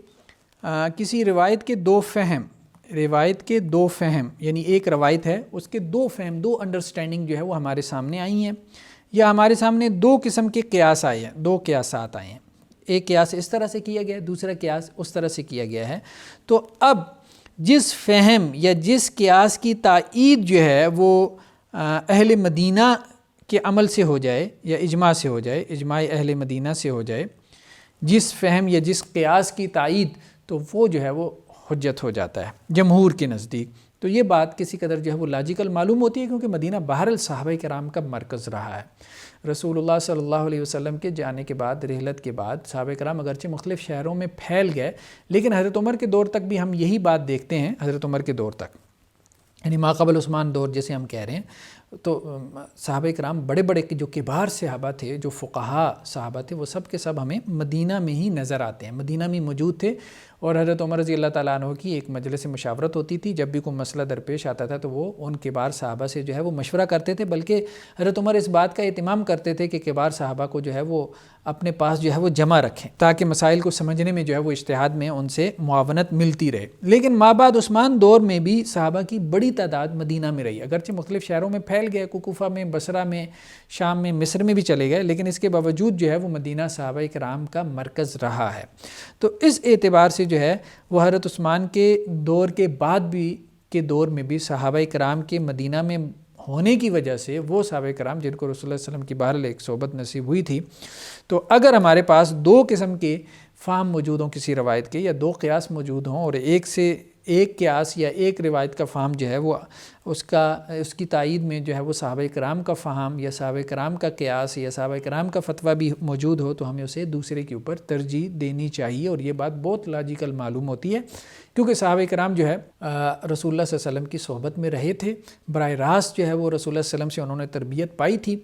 کسی روایت کے دو فہم یعنی ایک روایت ہے اس کے دو فہم، دو انڈرسٹینڈنگ جو ہے وہ ہمارے سامنے آئی ہیں، یا ہمارے سامنے دو قسم کے قیاس آئے ہیں، دو قیاسات آئے ہیں. ایک قیاس اس طرح سے کیا گیا ہے، دوسرا قیاس اس طرح سے کیا گیا ہے. تو اب جس فہم یا جس قیاس کی تائید جو ہے وہ اہل مدینہ کے عمل سے ہو جائے یا اجماع سے ہو جائے، اجماع اہل مدینہ سے ہو جائے، جس فہم یا جس قیاس کی تائید، تو وہ جو ہے وہ حجت ہو جاتا ہے جمہور کے نزدیک. تو یہ بات کسی قدر جو ہے وہ لاجیکل معلوم ہوتی ہے، کیونکہ مدینہ بہرحال صحابہ کرام کا مرکز رہا ہے. رسول اللہ صلی اللہ علیہ وسلم کے جانے کے بعد، رحلت کے بعد، صحابہ کرام اگرچہ مختلف شہروں میں پھیل گئے، لیکن حضرت عمر کے دور تک بھی ہم یہی بات دیکھتے ہیں. حضرت عمر کے دور تک یعنی ما قبل عثمان دور جسے ہم کہہ رہے ہیں، تو صحابہ کرام بڑے بڑے جو کبار صحابہ تھے، جو فقہا صحابہ تھے، وہ سب کے سب ہمیں مدینہ میں ہی نظر آتے ہیں، مدینہ میں موجود تھے. اور حضرت عمر رضی اللہ تعالیٰ عنہ کی ایک مجلس مشاورت ہوتی تھی، جب بھی کوئی مسئلہ درپیش آتا تھا تو وہ ان کبار صحابہ سے جو ہے وہ مشورہ کرتے تھے. بلکہ حضرت عمر اس بات کا اہتمام کرتے تھے کہ کبار صحابہ کو جو ہے وہ اپنے پاس جو ہے وہ جمع رکھیں تاکہ مسائل کو سمجھنے میں جو ہے وہ اجتہاد میں ان سے معاونت ملتی رہے. لیکن ما بعد عثمان دور میں بھی صحابہ کی بڑی تعداد مدینہ میں رہی، اگرچہ مختلف شہروں میں پھیل گئے، کوفہ میں، بصرہ میں، شام میں، مصر میں بھی چلے گئے، لیکن اس کے باوجود جو ہے وہ مدینہ صحابہ کرام کا مرکز رہا ہے. تو اس اعتبار سے جو ہے وہ حضرت عثمان کے دور کے بعد بھی کے دور میں بھی صحابہ کرام کے مدینہ میں ہونے کی وجہ سے وہ صحابہ کرام جن کو رسول اللہ صلی اللہ علیہ وسلم کی بہرحال ایک صحبت نصیب ہوئی تھی، تو اگر ہمارے پاس دو قسم کے فہم موجود ہوں کسی روایت کے، یا دو قیاس موجود ہوں اور ایک سے ایک قیاس یا ایک روایت کا فہم جو ہے وہ اس کی تائید میں جو ہے وہ صحابہ کرام کا فہم یا صحابہ کرام کا قیاس یا صحابہ کرام کا فتویٰ بھی موجود ہو تو ہمیں اسے دوسرے کے اوپر ترجیح دینی چاہیے، اور یہ بات بہت لاجیکل معلوم ہوتی ہے کیونکہ صحابہ کرام جو ہے رسول اللہ صلی اللہ علیہ وسلم کی صحبت میں رہے تھے، براہ راست جو ہے وہ رسول اللہ صلی اللہ علیہ وسلم سے انہوں نے تربیت پائی تھی،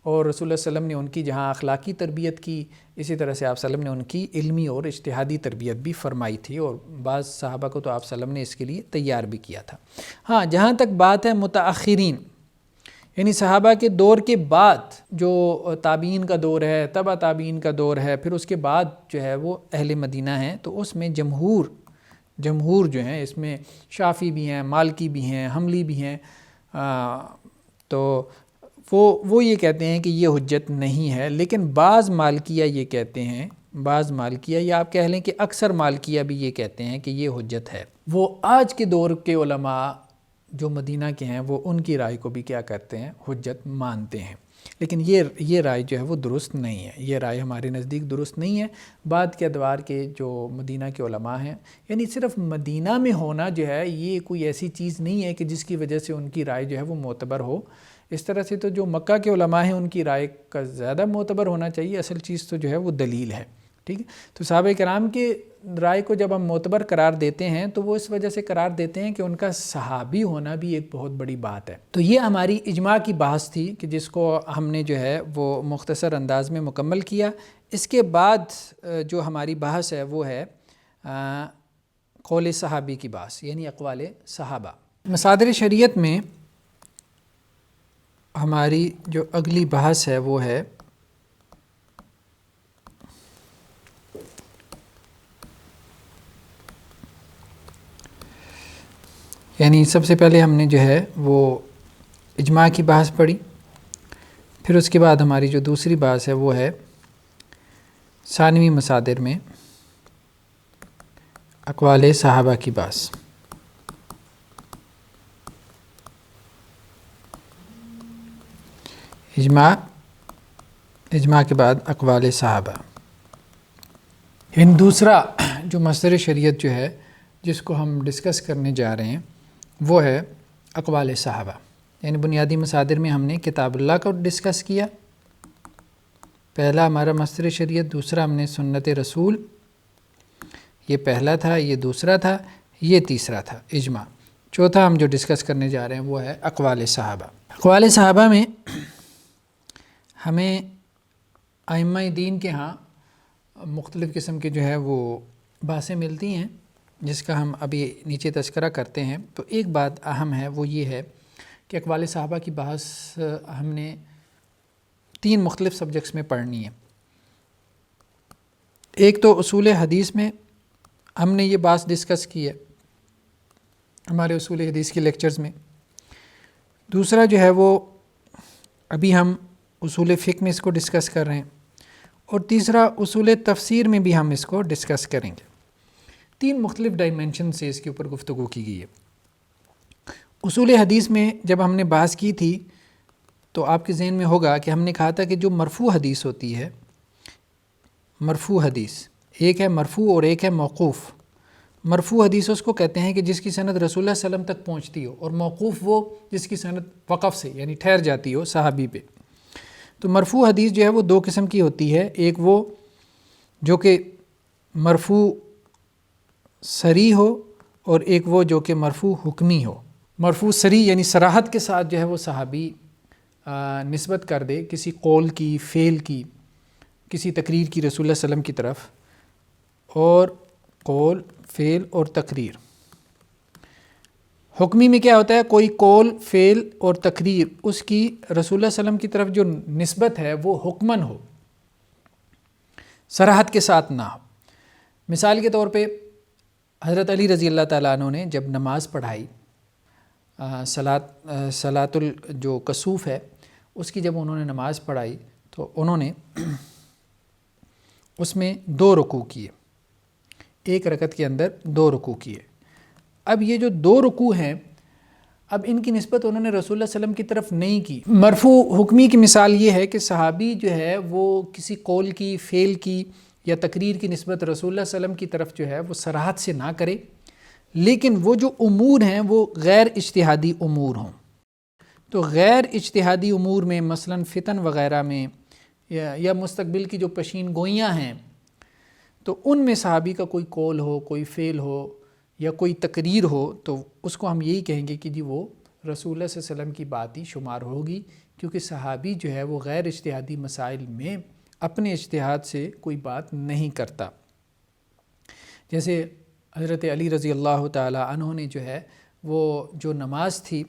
اور رسول اللہ صلی اللہ علیہ وسلم نے ان کی جہاں اخلاقی تربیت کی، اسی طرح سے آپ صلی اللہ علیہ وسلم نے ان کی علمی اور اجتہادی تربیت بھی فرمائی تھی، اور بعض صحابہ کو تو آپ صلی اللہ علیہ وسلم نے اس کے لیے تیار بھی کیا تھا۔ ہاں، جہاں تک بات ہے متاخرین یعنی صحابہ کے دور کے بعد جو تابعین کا دور ہے، تبع تابعین کا دور ہے، پھر اس کے بعد جو ہے وہ اہل مدینہ ہیں، تو اس میں جمہور جو ہیں، اس میں شافعی بھی ہیں، مالکی بھی ہیں، حنبلی بھی ہیں، تو وہ یہ کہتے ہیں کہ یہ حجت نہیں ہے، لیکن بعض مالکیہ یہ کہتے ہیں، بعض مالکیہ یا آپ کہہ لیں کہ اکثر مالکیہ بھی یہ کہتے ہیں کہ یہ حجت ہے۔ وہ آج کے دور کے علماء جو مدینہ کے ہیں وہ ان کی رائے کو بھی کیا کرتے ہیں، حجت مانتے ہیں، لیکن یہ رائے جو ہے وہ درست نہیں ہے، یہ رائے ہمارے نزدیک درست نہیں ہے۔ بعد کے ادوار کے جو مدینہ کے علماء ہیں، یعنی صرف مدینہ میں ہونا جو ہے یہ کوئی ایسی چیز نہیں ہے کہ جس کی وجہ سے ان کی رائے جو ہے وہ معتبر ہو۔ اس طرح سے تو جو مکہ کے علماء ہیں ان کی رائے کا زیادہ معتبر ہونا چاہیے، اصل چیز تو جو ہے وہ دلیل ہے، ٹھیک ہے۔ تو صحابہ کرام کے رائے کو جب ہم معتبر قرار دیتے ہیں تو وہ اس وجہ سے قرار دیتے ہیں کہ ان کا صحابی ہونا بھی ایک بہت بڑی بات ہے۔ تو یہ ہماری اجماع کی بحث تھی کہ جس کو ہم نے جو ہے وہ مختصر انداز میں مکمل کیا۔ اس کے بعد جو ہماری بحث ہے وہ ہے قول صحابی کی بحث، یعنی اقوال صحابہ۔ مصادر شریعت میں ہماری جو اگلی بحث ہے وہ ہے یعنی سب سے پہلے ہم نے جو ہے وہ اجماع کی بحث پڑھی، پھر اس کے بعد ہماری جو دوسری بحث ہے وہ ہے ثانوی مصادر میں اقوال صحابہ کی بحث۔ اجماع کے بعد اقوال صحابہ۔ دوسرا جو مصدر شریعت جو ہے جس کو ہم ڈسکس کرنے جا رہے ہیں وہ ہے اقوال صحابہ، یعنی بنیادی مصادر میں ہم نے کتاب اللہ کو ڈسکس کیا، پہلا ہمارا مصدر شریعت، دوسرا ہم نے سنت رسول، یہ پہلا تھا، یہ دوسرا تھا، یہ تیسرا تھا اجماع، چوتھا ہم جو ڈسکس کرنے جا رہے ہیں وہ ہے اقوال صحابہ۔ اقوال صحابہ میں ہمیں ائمہ دین کے ہاں مختلف قسم کے جو ہے وہ بحثیں ملتی ہیں جس کا ہم ابھی نیچے تذکرہ کرتے ہیں۔ تو ایک بات اہم ہے وہ یہ ہے کہ اقوال صحابہ کی بحث ہم نے 3 مختلف سبجیکٹس میں پڑھنی ہے۔ ایک تو اصول حدیث میں ہم نے یہ بحث ڈسکس کی ہے ہمارے اصول حدیث کے لیکچرز میں، دوسرا جو ہے وہ ابھی ہم اصول فقہ میں اس کو ڈسکس کر رہے ہیں، اور تیسرا اصول تفسیر میں بھی ہم اس کو ڈسکس کریں گے۔ 3 مختلف ڈائمینشن سے اس کے اوپر گفتگو کی گئی ہے۔ اصول حدیث میں جب ہم نے بحث کی تھی تو آپ کے ذہن میں ہوگا کہ ہم نے کہا تھا کہ جو مرفوع حدیث ہوتی ہے، مرفوع حدیث ایک ہے مرفوع اور ایک ہے موقوف۔ مرفوع حدیث اس کو کہتے ہیں کہ جس کی سند رسول اللہ صلی اللہ علیہ وسلم تک پہنچتی ہو، اور موقوف وہ جس کی سند وقف سے یعنی ٹھہر جاتی ہو صحابی پہ۔ تو مرفوع حدیث جو ہے وہ 2 قسم کی ہوتی ہے، ایک وہ جو کہ مرفوع صریح ہو، اور ایک وہ جو کہ مرفوع حکمی ہو۔ مرفوع صریح یعنی صراحت کے ساتھ جو ہے وہ صحابی نسبت کر دے کسی قول کی، فعل کی، کسی تقریر کی رسول اللہ صلی اللہ علیہ وسلم کی طرف، اور قول، فعل اور تقریر۔ حکمی میں کیا ہوتا ہے، کوئی قول، فعل اور تقریر اس کی رسول اللہ صلی اللہ علیہ وسلم کی طرف جو نسبت ہے وہ حکمن ہو، صراحت کے ساتھ نہ ہو۔ مثال کے طور پہ حضرت علی رضی اللہ تعالیٰ عنہ نے جب نماز پڑھائی، صلاۃ جو کسوف ہے اس کی جب انہوں نے نماز پڑھائی تو انہوں نے اس میں 2 رکوع کیے، ایک رکعت کے اندر 2 رکوع کیے۔ اب یہ جو 2 رکوع ہیں، اب ان کی نسبت انہوں نے رسول اللہ صلی اللہ علیہ وسلم کی طرف نہیں کی۔ مرفوع حکمی کی مثال یہ ہے کہ صحابی جو ہے وہ کسی قول کی، فعل کی یا تقریر کی نسبت رسول اللہ صلی اللہ علیہ وسلم کی طرف جو ہے وہ صراحت سے نہ کرے، لیکن وہ جو امور ہیں وہ غیر اجتہادی امور ہوں۔ تو غیر اجتہادی امور میں مثلا فتن وغیرہ میں یا مستقبل کی جو پیشین گوئیاں ہیں، تو ان میں صحابی کا کوئی قول ہو، کوئی فعل ہو یا کوئی تقریر ہو، تو اس کو ہم یہی کہیں گے کہ جی وہ رسول اللہ صلی اللہ علیہ وسلم کی بات ہی شمار ہوگی، کیونکہ صحابی جو ہے وہ غیر اجتہادی مسائل میں اپنے اجتہاد سے کوئی بات نہیں کرتا۔ جیسے حضرت علی رضی اللہ تعالی عنہ نے جو ہے وہ جو نماز تھی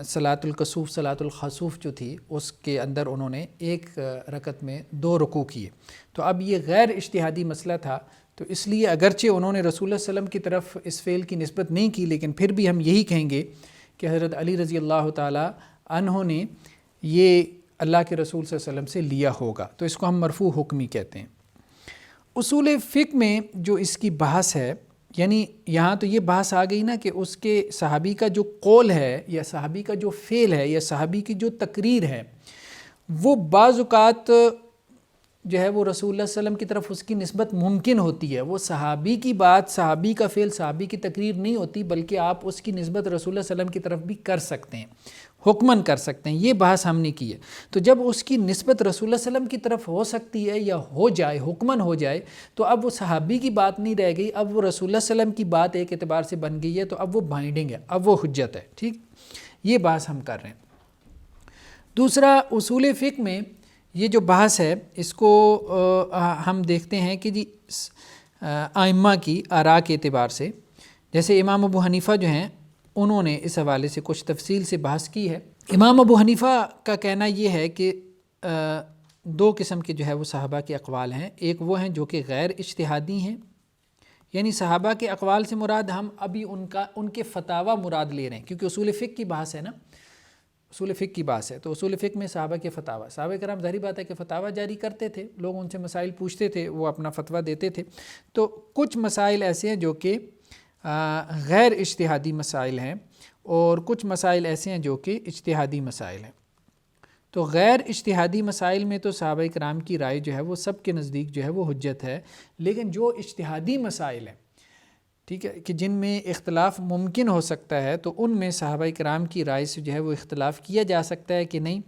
صلاۃ الکسوف صلاۃ الخسوف جو تھی، اس کے اندر انہوں نے ایک رکعت میں 2 رکوع کیے۔ تو اب یہ غیر اجتہادی مسئلہ تھا، تو اس لیے اگرچہ انہوں نے رسول اللہ صلی اللہ علیہ وسلم کی طرف اس فعل کی نسبت نہیں کی، لیکن پھر بھی ہم یہی کہیں گے کہ حضرت علی رضی اللہ تعالی عنہ نے یہ اللہ کے رسول صلی اللہ علیہ وسلم سے لیا ہوگا، تو اس کو ہم مرفوع حکمی کہتے ہیں۔ اصول فقہ میں جو اس کی بحث ہے، یعنی یہاں تو یہ بحث آ گئی نا کہ اس کے صحابی کا جو قول ہے یا صحابی کا جو فعل ہے یا صحابی کی جو تقریر ہے، وہ بعض اوقات جو ہے وہ رسول اللہ صلی اللہ علیہ وسلم کی طرف اس کی نسبت ممکن ہوتی ہے۔ وہ صحابی کی بات، صحابی کا فعل، صحابی کی تقریر نہیں ہوتی، بلکہ آپ اس کی نسبت رسول اللہ صلی اللہ علیہ وسلم کی طرف بھی کر سکتے ہیں، حکماً کر سکتے ہیں۔ یہ بحث ہم نے کی ہے۔ تو جب اس کی نسبت رسول اللہ صلی اللہ علیہ وسلم کی طرف ہو سکتی ہے یا ہو جائے، حکماً ہو جائے، تو اب وہ صحابی کی بات نہیں رہ گئی، اب وہ رسول اللہ صلی اللہ علیہ وسلم کی بات ایک اعتبار سے بن گئی ہے، تو اب وہ بائنڈنگ ہے، اب وہ حجت ہے۔ ٹھیک، یہ بحث ہم کر رہے ہیں۔ دوسرا، اصول فقہ میں یہ جو بحث ہے، اس کو ہم دیکھتے ہیں کہ جی ائمہ کی آراء کے اعتبار سے، جیسے امام ابو حنیفہ جو ہیں، انہوں نے اس حوالے سے کچھ تفصیل سے بحث کی ہے۔ امام ابو حنیفہ کا کہنا یہ ہے کہ 2 قسم کے جو ہے وہ صحابہ کے اقوال ہیں۔ ایک وہ ہیں جو کہ غیر اجتہادی ہیں، یعنی صحابہ کے اقوال سے مراد ہم ابھی ان کے فتاویٰ مراد لے رہے ہیں، کیونکہ اصول فقہ کی بحث ہے نا، اصول فقہ کی بات ہے، تو اصول فقہ میں صحابہ کے فتاویٰ، صحابہ کرام ظاہری بات ہے کہ فتاویٰ جاری کرتے تھے، لوگ ان سے مسائل پوچھتے تھے، وہ اپنا فتویٰ دیتے تھے۔ تو کچھ مسائل ایسے ہیں جو کہ غیر اجتہادی مسائل ہیں، اور کچھ مسائل ایسے ہیں جو کہ اجتہادی مسائل ہیں۔ تو غیر اجتہادی مسائل میں تو صحابہ کرام کی رائے جو ہے وہ سب کے نزدیک جو ہے وہ حجت ہے، لیکن جو اجتہادی مسائل ہیں، ٹھیک ہے، کہ جن میں اختلاف ممکن ہو سکتا ہے، تو ان میں صحابہ کرام کی رائے سے جو ہے وہ اختلاف کیا جا سکتا ہے کہ نہیں،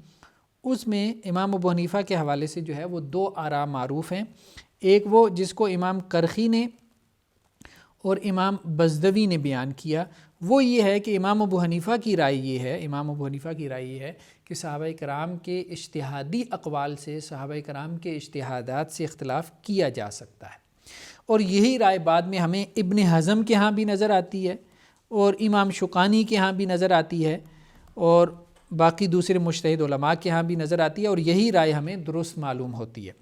اس میں امام ابو حنیفہ کے حوالے سے جو ہے وہ 2 آراء معروف ہیں۔ ایک وہ جس کو امام کرخی نے اور امام بزدوی نے بیان کیا، وہ یہ ہے کہ امام ابو حنیفہ کی رائے یہ ہے کہ صحابہ کرام کے اجتہادی اقوال سے، صحابہ کرام کے اجتہادات سے اختلاف کیا جا سکتا ہے، اور یہی رائے بعد میں ہمیں ابن حزم کے ہاں بھی نظر آتی ہے، اور امام شوکانی کے ہاں بھی نظر آتی ہے، اور باقی دوسرے مجتہد علماء کے ہاں بھی نظر آتی ہے، اور یہی رائے ہمیں درست معلوم ہوتی ہے۔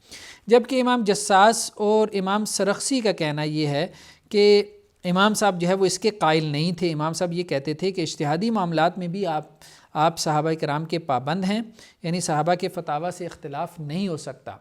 جبکہ امام جساس اور امام سرخسی کا کہنا یہ ہے کہ امام صاحب جو ہے وہ اس کے قائل نہیں تھے۔ امام صاحب یہ کہتے تھے کہ اجتہادی معاملات میں بھی آپ صحابہ کرام کے پابند ہیں، یعنی صحابہ کے فتاویٰ سے اختلاف نہیں ہو سکتا،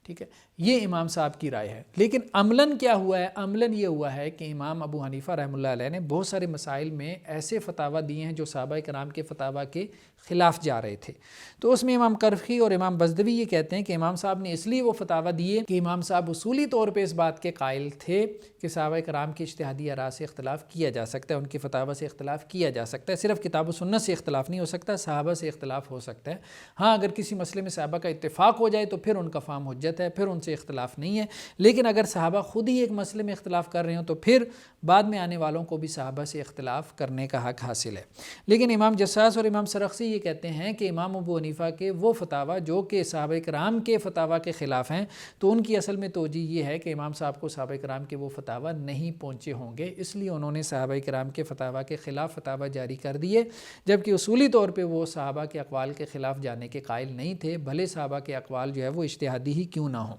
ٹھیک ہے، یہ امام صاحب کی رائے ہے۔ لیکن عملاً کیا ہوا ہے؟ عملاً یہ ہوا ہے کہ امام ابو حنیفہ رحمہ اللہ علیہ نے بہت سارے مسائل میں ایسے فتاویٰ دیے ہیں جو صحابہ کرام کے فتاویٰ کے خلاف جا رہے تھے۔ تو اس میں امام کرخی اور امام بزدوی یہ کہتے ہیں کہ امام صاحب نے اس لیے وہ فتاویٰ دیے کہ امام صاحب اصولی طور پہ اس بات کے قائل تھے کہ صحابہ کرام کی اجتہادی آراء سے اختلاف کیا جا سکتا ہے، ان کے فتاویٰ سے اختلاف کیا جا سکتا ہے، صرف کتاب و سنت سے اختلاف نہیں ہو سکتا، صحابہ سے اختلاف ہو سکتا ہے۔ ہاں، اگر کسی مسئلے میں صحابہ کا اتفاق ہو جائے تو پھر ان کا فہم حجت ہے، پھر ان سے اختلاف نہیں ہے، لیکن اگر صحابہ خود ہی ایک مسئلے میں اختلاف کر رہے ہوں تو پھر بعد میں آنے والوں کو بھی صحابہ سے اختلاف کرنے کا حق حاصل ہے۔ لیکن امام جساس اور امام سرخسی یہ کہتے ہیں کہ امام ابو حنیفہ کے وہ فتاویٰ جو کہ صحابہ کرام کے فتاویٰ کے خلاف ہیں، تو ان کی اصل میں توجیہ یہ ہے کہ امام صاحب کو صحابہ کرام کے وہ فتاویٰ نہیں پہنچے ہوں گے، اس لیے انہوں نے صحابہ کرام کے فتاویٰ کے خلاف فتاویٰ جاری کر دیے، جبکہ اصولی طور پہ وہ صحابہ کے اقوال کے خلاف جانے کے قائل نہیں تھے، بھلے صحابہ کے اقوال جو ہے وہ اجتہادی ہی کیوں نہ ہوں۔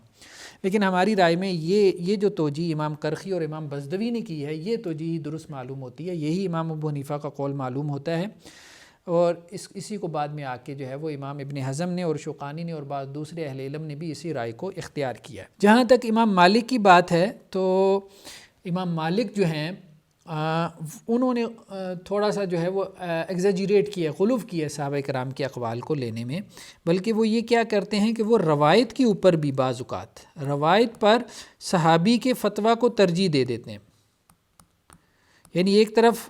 لیکن ہماری رائے میں یہ جو توجیہ امام کرخی اور امام بزدوی نے کی ہے، یہ توجیہ درست معلوم ہوتی ہے، یہی امام ابو حنیفہ کا قول معلوم ہوتا ہے، اور اسی کو بعد میں آ کے جو ہے وہ امام ابن حزم نے اور شوکانی نے اور بعض دوسرے اہل علم نے بھی اسی رائے کو اختیار کیا ہے۔ جہاں تک امام مالک کی بات ہے، تو امام مالک جو ہیں انہوں نے تھوڑا سا جو ہے وہ ایگزیجریٹ کیا، غلو کیا صحابہ کرام کے اقوال کو لینے میں، بلکہ وہ یہ کیا کرتے ہیں کہ وہ روایت کے اوپر بھی بعض اوقات روایت پر صحابی کے فتویٰ کو ترجیح دے دیتے ہیں، یعنی ایک طرف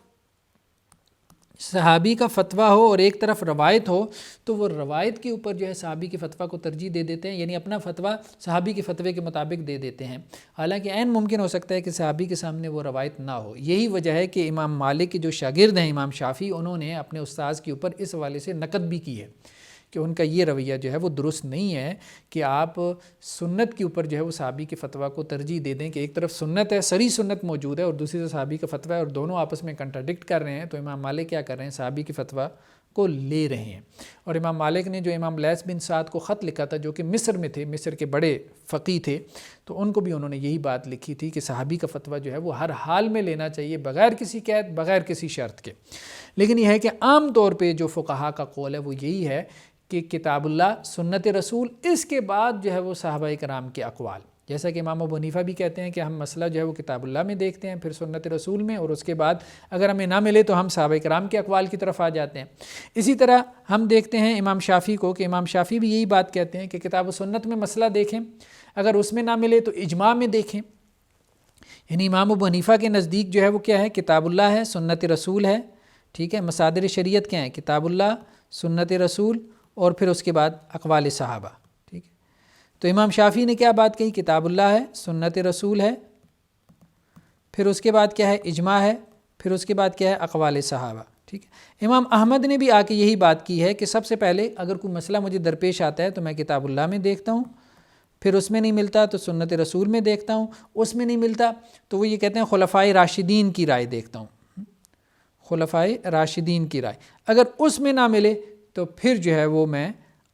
صحابی کا فتویٰ ہو اور ایک طرف روایت ہو تو وہ روایت کے اوپر جو ہے صحابی کے فتویٰ کو ترجیح دے دیتے ہیں، یعنی اپنا فتویٰ صحابی کے فتوے کے مطابق دے دیتے ہیں، حالانکہ عین ممکن ہو سکتا ہے کہ صحابی کے سامنے وہ روایت نہ ہو۔ یہی وجہ ہے کہ امام مالک کے جو شاگرد ہیں امام شافعی، انہوں نے اپنے استاذ کے اوپر اس حوالے سے نقد بھی کی ہے کہ ان کا یہ رویہ جو ہے وہ درست نہیں ہے کہ آپ سنت کے اوپر جو ہے وہ صحابی کے فتویٰ کو ترجیح دے دیں، کہ ایک طرف سنت ہے، صریح سنت موجود ہے، اور دوسری طرف صحابی کا فتویٰ ہے، اور دونوں آپس میں کنٹراڈکٹ کر رہے ہیں۔ تو امام مالک کیا کر رہے ہیں؟ صحابی کے فتویٰ کو لے رہے ہیں۔ اور امام مالک نے جو امام لیث بن سعد کو خط لکھا تھا، جو کہ مصر میں تھے، مصر کے بڑے فقیہ تھے، تو ان کو بھی انہوں نے یہی بات لکھی تھی کہ صحابی کا فتویٰ جو ہے وہ ہر حال میں لینا چاہیے، بغیر کسی قید، بغیر کسی شرط کے۔ لیکن یہ ہے کہ عام طور پہ جو فقہا کا قول ہے وہ یہی ہے کہ کتاب اللہ، سنت رسول، اس کے بعد جو ہے وہ صحابہ کرام کے اقوال، جیسا کہ امام ابو حنیفہ بھی کہتے ہیں کہ ہم مسئلہ جو ہے وہ کتاب اللہ میں دیکھتے ہیں، پھر سنت رسول میں، اور اس کے بعد اگر ہمیں نہ ملے تو ہم صحابہ کرام کے اقوال کی طرف آ جاتے ہیں۔ اسی طرح ہم دیکھتے ہیں امام شافعی کو کہ امام شافعی بھی یہی بات کہتے ہیں کہ کتاب و سنت میں مسئلہ دیکھیں، اگر اس میں نہ ملے تو اجماع میں دیکھیں۔ یعنی امام ابو حنیفہ کے نزدیک جو ہے وہ کیا ہے؟ کتاب اللہ ہے، سنت رسول ہے، ٹھیک ہے۔ مصادر شریعت کیا ہیں؟ کتاب اللہ، سنت رسول، اور پھر اس کے بعد اقوال صحابہ، ٹھیک ہے۔ تو امام شافعی نے کیا بات کہی؟ کتاب اللہ ہے، سنت رسول ہے، پھر اس کے بعد کیا ہے؟ اجماع ہے، پھر اس کے بعد کیا ہے؟ اقوال صحابہ، ٹھیک ہے۔ امام احمد نے بھی آ کے یہی بات کی ہے کہ سب سے پہلے اگر کوئی مسئلہ مجھے درپیش آتا ہے تو میں کتاب اللہ میں دیکھتا ہوں، پھر اس میں نہیں ملتا تو سنت رسول میں دیکھتا ہوں، اس میں نہیں ملتا تو وہ یہ کہتے ہیں خلفائے راشدین کی رائے دیکھتا ہوں، خلفائے راشدین کی رائے۔ اگر اس میں نہ ملے تو پھر جو ہے وہ میں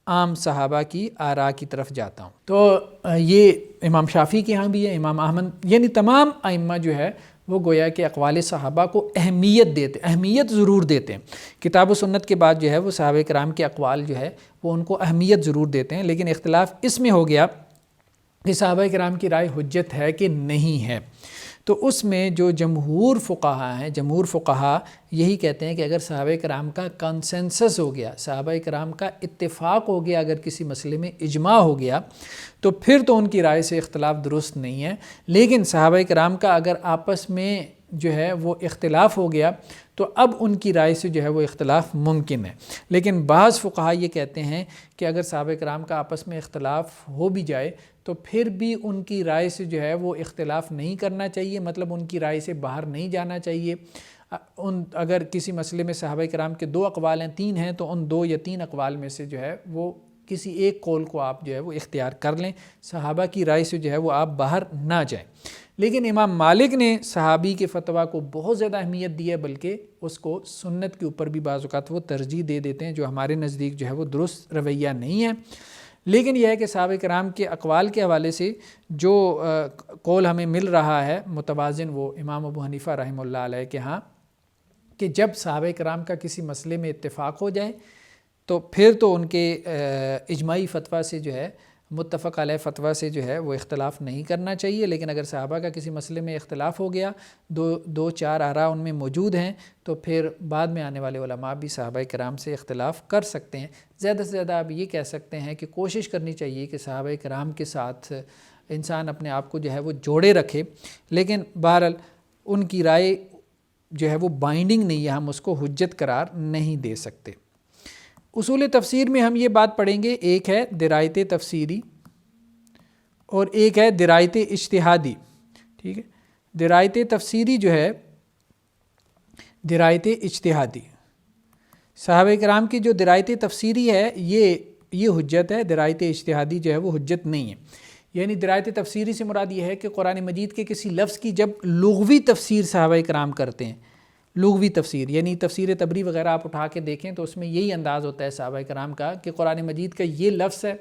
عام صحابہ کی آراء کی طرف جاتا ہوں۔ تو یہ امام شافعی کے ہاں بھی ہے، امام احمد، یعنی تمام ائمہ جو ہے وہ گویا کہ اقوال صحابہ کو اہمیت دیتے، اہمیت ضرور دیتے ہیں۔ کتاب و سنت کے بعد جو ہے وہ صحابہ کرام کے اقوال جو ہے وہ ان کو اہمیت ضرور دیتے ہیں، لیکن اختلاف اس میں ہو گیا کہ صحابہ کرام کی رائے حجت ہے کہ نہیں ہے۔ تو اس میں جو جمہور فقہا ہیں، جمہور فقہا یہی کہتے ہیں کہ اگر صحابہ کرام کا کنسنسس ہو گیا، صحابہ کرام کا اتفاق ہو گیا، اگر کسی مسئلے میں اجماع ہو گیا تو پھر تو ان کی رائے سے اختلاف درست نہیں ہے۔ لیکن صحابہ کرام کا اگر آپس میں جو ہے وہ اختلاف ہو گیا تو اب ان کی رائے سے جو ہے وہ اختلاف ممکن ہے۔ لیکن بعض فقہا یہ کہتے ہیں کہ اگر صحابہ کرام کا آپس میں اختلاف ہو بھی جائے تو پھر بھی ان کی رائے سے جو ہے وہ اختلاف نہیں کرنا چاہیے، مطلب ان کی رائے سے باہر نہیں جانا چاہیے۔ اگر کسی مسئلے میں صحابہ کرام کے 2 اقوال ہیں، 3 ہیں، تو ان 2 یا 3 اقوال میں سے جو ہے وہ کسی ایک قول کو آپ جو ہے وہ اختیار کر لیں، صحابہ کی رائے سے جو ہے وہ آپ باہر نہ جائیں۔ لیکن امام مالک نے صحابی کے فتویٰ کو بہت زیادہ اہمیت دی ہے، بلکہ اس کو سنت کے اوپر بھی بعض اوقات وہ ترجیح دے دیتے ہیں، جو ہمارے نزدیک جو ہے وہ درست رویہ نہیں ہے۔ لیکن یہ ہے کہ صحابہ کرام کے اقوال کے حوالے سے جو قول ہمیں مل رہا ہے متوازن، وہ امام ابو حنیفہ رحمہ اللہ علیہ کے ہاں، کہ جب صحابہ کرام کا کسی مسئلے میں اتفاق ہو جائے تو پھر تو ان کے اجماعی فتویٰ سے جو ہے، متفق علیہ فتویٰ سے جو ہے وہ اختلاف نہیں کرنا چاہیے۔ لیکن اگر صحابہ کا کسی مسئلے میں اختلاف ہو گیا، 2-4 آراء ان میں موجود ہیں، تو پھر بعد میں آنے والے علماء بھی صحابہ کرام سے اختلاف کر سکتے ہیں۔ زیادہ سے زیادہ آپ یہ کہہ سکتے ہیں کہ کوشش کرنی چاہیے کہ صحابہ کرام کے ساتھ انسان اپنے آپ کو جو ہے وہ جوڑے رکھے، لیکن بہرحال ان کی رائے جو ہے وہ بائنڈنگ نہیں ہے، ہم اس کو حجت قرار نہیں دے سکتے۔ اصول تفسیر میں ہم یہ بات پڑھیں گے، ایک ہے درایت تفسیری اور ایک ہے درایت اجتہادی، ٹھیک ہے۔ درایت تفسیری جو ہے، درایت اجتہادی، صحابہ کرام کی جو درایت تفسیری ہے یہ حجت ہے، درایت اجتہادی جو ہے وہ حجت نہیں ہے۔ یعنی درایت تفسیری سے مراد یہ ہے کہ قرآن مجید کے کسی لفظ کی جب لغوی تفسیر صحابہ کرام کرتے ہیں، لغوی تفسیر یعنی تفسیر تبری وغیرہ آپ اٹھا کے دیکھیں تو اس میں یہی انداز ہوتا ہے صحابہ کرام کا کہ قرآن مجید کا یہ لفظ ہے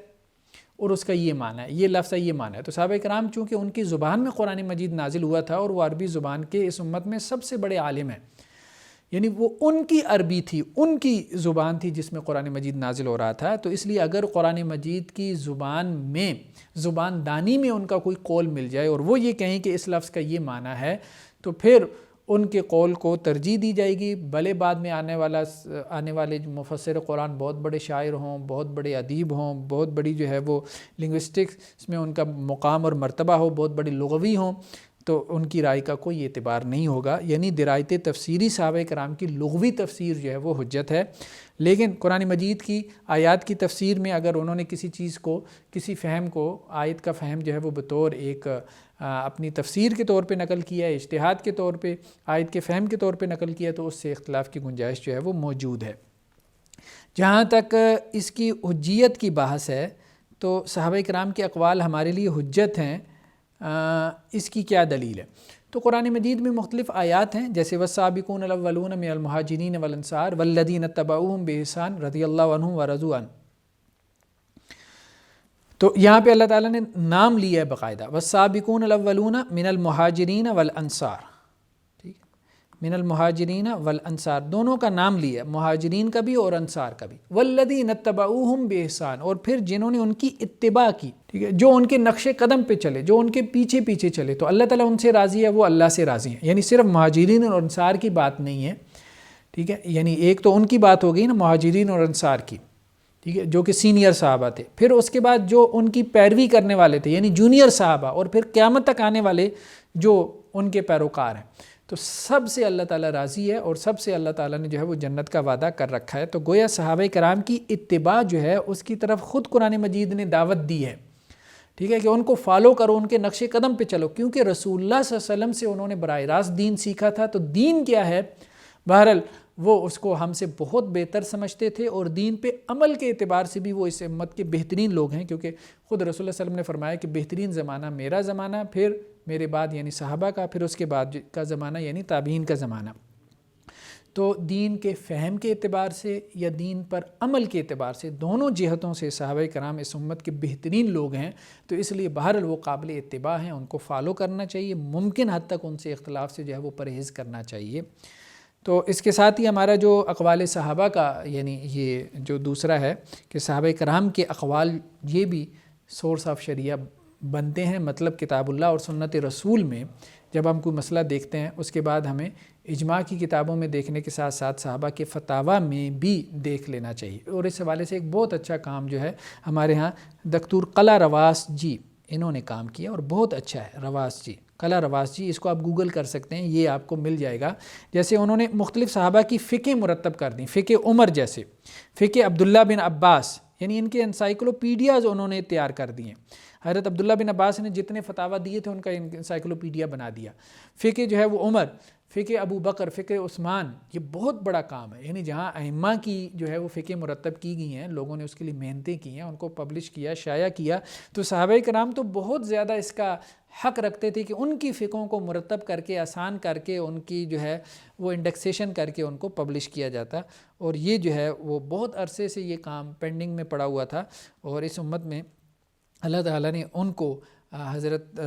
اور اس کا یہ معنی ہے، یہ لفظ ہے، یہ معنی ہے۔ تو صحابہ کرام چونکہ ان کی زبان میں قرآن مجید نازل ہوا تھا اور وہ عربی زبان کے اس امت میں سب سے بڑے عالم ہیں، یعنی وہ ان کی عربی تھی، ان کی زبان تھی جس میں قرآن مجید نازل ہو رہا تھا، تو اس لیے اگر قرآن مجید کی زبان میں، زبان دانی میں ان کا کوئی قول مل جائے اور وہ یہ کہیں کہ اس لفظ کا یہ معنی ہے، تو پھر ان کے قول کو ترجیح دی جائے گی، بھلے بعد میں آنے والے مفسر قرآن بہت بڑے شاعر ہوں، بہت بڑے ادیب ہوں، بہت بڑی جو ہے وہ لنگوسٹکس میں ان کا مقام اور مرتبہ ہو، بہت بڑے لغوی ہوں، تو ان کی رائے کا کوئی اعتبار نہیں ہوگا. یعنی درایت تفسیری صحابہ کرام کی لغوی تفسیر جو ہے وہ حجت ہے، لیکن قرآن مجید کی آیات کی تفسیر میں اگر انہوں نے کسی چیز کو، کسی فہم کو، آیت کا فہم جو ہے وہ بطور ایک اپنی تفسیر کے طور پہ نقل کیا ہے، اجتہاد کے طور پہ، آیت کے فہم کے طور پہ نقل کیا، تو اس سے اختلاف کی گنجائش جو ہے وہ موجود ہے. جہاں تک اس کی حجیت کی بحث ہے تو صحابہ کرام کے اقوال ہمارے لیے حجت ہیں. اس کی کیا دلیل ہے؟ تو قرآن مجید میں مختلف آیات ہیں، جیسے والسابقون الاولون من المہاجرین والانصار والذین اتبعوہم بإحسان رضی اللہ عنہم ورضوا عنہ. تو یہاں پہ اللہ تعالیٰ نے نام لیا ہے باقاعدہ، والسابقون الاولون من المہاجرین والانصار، ٹھیک ہے، من المہاجرین والانصار دونوں کا نام لیا ہے، مہاجرین کا بھی اور انصار کا بھی. والذین اتبعوہم بإحسان، اور پھر جنہوں نے ان کی اتباع کی، ٹھیک ہے، جو ان کے نقش قدم پہ چلے، جو ان کے پیچھے پیچھے چلے، تو اللہ تعالیٰ ان سے راضی ہے، وہ اللہ سے راضی ہیں. یعنی صرف مہاجرین اور انصار کی بات نہیں ہے، ٹھیک ہے، یعنی ایک تو ان کی بات ہو گئی نا، مہاجرین اور انصار کی، ٹھیک ہے، جو کہ سینئر صحابہ تھے. پھر اس کے بعد جو ان کی پیروی کرنے والے تھے یعنی جونیئر صحابہ، اور پھر قیامت تک آنے والے جو ان کے پیروکار ہیں، تو سب سے اللہ تعالیٰ راضی ہے اور سب سے اللہ تعالیٰ نے جو ہے وہ جنت کا وعدہ کر رکھا ہے. تو گویا صحابہ کرام کی اتباع جو ہے اس کی طرف خود قرآن مجید نے دعوت دی ہے، ٹھیک ہے، کہ ان کو فالو کرو، ان کے نقش قدم پہ چلو، کیونکہ رسول اللہ صلی اللہ علیہ وسلم سے انہوں نے براہ راست دین سیکھا تھا. تو دین کیا ہے، بہرحال وہ اس کو ہم سے بہت بہتر سمجھتے تھے، اور دین پہ عمل کے اعتبار سے بھی وہ اس امت کے بہترین لوگ ہیں، کیونکہ خود رسول اللہ صلی اللہ علیہ وسلم نے فرمایا کہ بہترین زمانہ میرا زمانہ، پھر میرے بعد یعنی صحابہ کا، پھر اس کے بعد کا زمانہ یعنی تابعین کا زمانہ. تو دین کے فہم کے اعتبار سے یا دین پر عمل کے اعتبار سے دونوں جہتوں سے صحابہ کرام اس امت کے بہترین لوگ ہیں. تو اس لیے بہرحال وہ قابل اتباع ہیں، ان کو فالو کرنا چاہیے، ممکن حد تک ان سے اختلاف سے جو ہے وہ پرہیز کرنا چاہیے. تو اس کے ساتھ ہی ہمارا جو اقوال صحابہ کا یعنی یہ جو دوسرا ہے کہ صحابہ کرام کے اقوال یہ بھی سورس آف شریعہ بنتے ہیں. مطلب کتاب اللہ اور سنت رسول میں جب ہم کوئی مسئلہ دیکھتے ہیں، اس کے بعد ہمیں اجماع کی کتابوں میں دیکھنے کے ساتھ ساتھ صحابہ کے فتاویٰ میں بھی دیکھ لینا چاہیے. اور اس حوالے سے ایک بہت اچھا کام جو ہے ہمارے ہاں دکتور قلعہ رواس جی انہوں نے کام کیا، اور بہت اچھا ہے. رواس جی، قلعہ رواس جی، اس کو آپ گوگل کر سکتے ہیں، یہ آپ کو مل جائے گا. جیسے انہوں نے مختلف صحابہ کی فقہ مرتب کر دیں، فقہ عمر جیسے، فقہ عبداللہ بن عباس، یعنی ان کے انسائکلوپیڈیاز انہوں نے تیار کر دیے. حضرت عبداللہ بن عباس نے جتنے فتاویٰ دیے تھے ان کا انسائکلوپیڈیا بنا دیا. فقہ جو ہے وہ عمر، فقہ ابو بکر، فقہ عثمان، یہ بہت بڑا کام ہے. یعنی جہاں ائمہ کی جو ہے وہ فقہ مرتب کی گئی ہیں، لوگوں نے اس کے لیے محنتیں کی ہیں، ان کو پبلش کیا، شائع کیا. تو صحابہ کرام تو بہت زیادہ اس کا حق رکھتے تھے کہ ان کی فقہوں کو مرتب کر کے، آسان کر کے، ان کی جو ہے وہ انڈیکسیشن کر کے ان کو پبلش کیا جاتا. اور یہ جو ہے وہ بہت عرصے سے یہ کام پینڈنگ میں پڑا ہوا تھا، اور اس امت میں اللہ تعالیٰ نے ان کو حضرت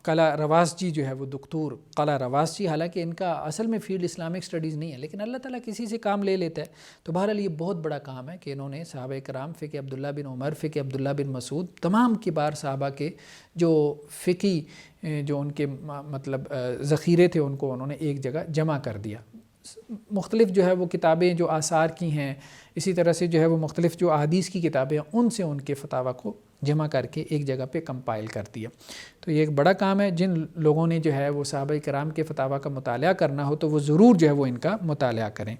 قلعہ رواس جی جو ہے وہ دکتور قلعہ رواس جی، حالانکہ ان کا اصل میں فیلڈ اسلامک سٹڈیز نہیں ہے، لیکن اللہ تعالیٰ کسی سے کام لے لیتا ہے. تو بہرحال یہ بہت بڑا کام ہے کہ انہوں نے صحابہ کرام، فقہ عبداللہ بن عمر، فقہ عبداللہ بن مسعود، تمام کبار صحابہ کے جو فقہی جو ان کے مطلب ذخیرے تھے، ان کو انہوں نے ایک جگہ جمع کر دیا. مختلف جو ہے وہ کتابیں جو آثار کی ہیں، اسی طرح سے جو ہے وہ مختلف جو احادیث کی کتابیں ہیں، ان سے ان کے فتاویٰ کو جمع کر کے ایک جگہ پہ کمپائل کر دیا. تو یہ ایک بڑا کام ہے. جن لوگوں نے جو ہے وہ صحابہ کرام کے فتاویٰ کا مطالعہ کرنا ہو تو وہ ضرور جو ہے وہ ان کا مطالعہ کریں.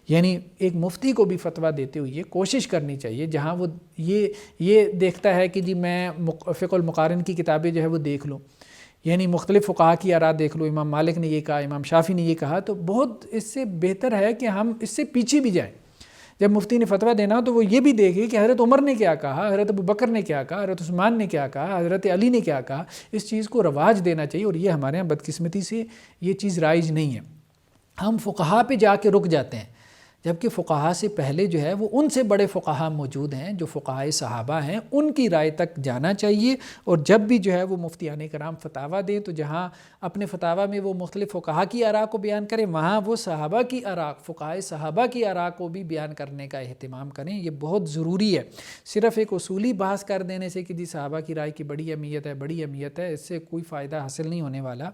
یعنی ایک مفتی کو بھی فتویٰ دیتے ہوئے یہ کوشش کرنی چاہیے، جہاں وہ یہ دیکھتا ہے کہ جی میں فقہ المقارن کی کتابیں جو ہے وہ دیکھ لوں، یعنی مختلف فقہاء کی آراء دیکھ لو، امام مالک نے یہ کہا، امام شافعی نے یہ کہا، تو بہت اس سے بہتر ہے کہ ہم اس سے پیچھے بھی جائیں. جب مفتی نے فتویٰ دینا ہو تو وہ یہ بھی دیکھے کہ حضرت عمر نے کیا کہا، حضرت ابو بکر نے کیا کہا، حضرت عثمان نے کیا کہا، حضرت علی نے کیا کہا. اس چیز کو رواج دینا چاہیے، اور یہ ہمارے یہاں بدقسمتی سے یہ چیز رائج نہیں ہے. ہم فقہاء پہ جا کے رک جاتے ہیں، جبکہ فقہاء سے پہلے جو ہے وہ ان سے بڑے فقہاء موجود ہیں جو فقہائے صحابہ ہیں، ان کی رائے تک جانا چاہیے. اور جب بھی جو ہے وہ مفتیان کرام فتاویٰ دیں تو جہاں اپنے فتاویٰ میں وہ مختلف فقہاء کی آراء کو بیان کریں، وہاں وہ صحابہ کی آراء، فقہائے صحابہ کی آراء کو بھی بیان کرنے کا اہتمام کریں. یہ بہت ضروری ہے. صرف ایک اصولی بحث کر دینے سے کہ جی صحابہ کی رائے کی بڑی اہمیت ہے، بڑی اہمیت ہے، اس سے کوئی فائدہ حاصل نہیں ہونے والا.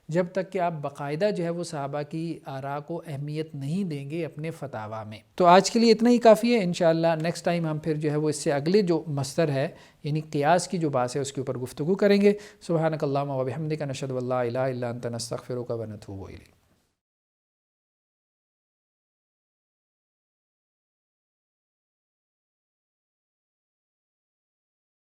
جب تک کہ آپ باقاعدہ جو ہے وہ صحابہ کی آراء کو اہمیت نہیں دیں گے اپنے فتاوا میں۔ تو آج کے لیے اتنا ہی کافی ہے، انشاءاللہ نیکسٹ ٹائم ہم پھر جو ہے وہ اس سے اگلے جو مصدر ہے یعنی قیاس کی جو بات ہے اس کے اوپر گفتگو کریں گے۔ سبحانک اللہم و بحمدک، نشہد ان لا الہ الا انت، نستغفرک و نتوب الیک۔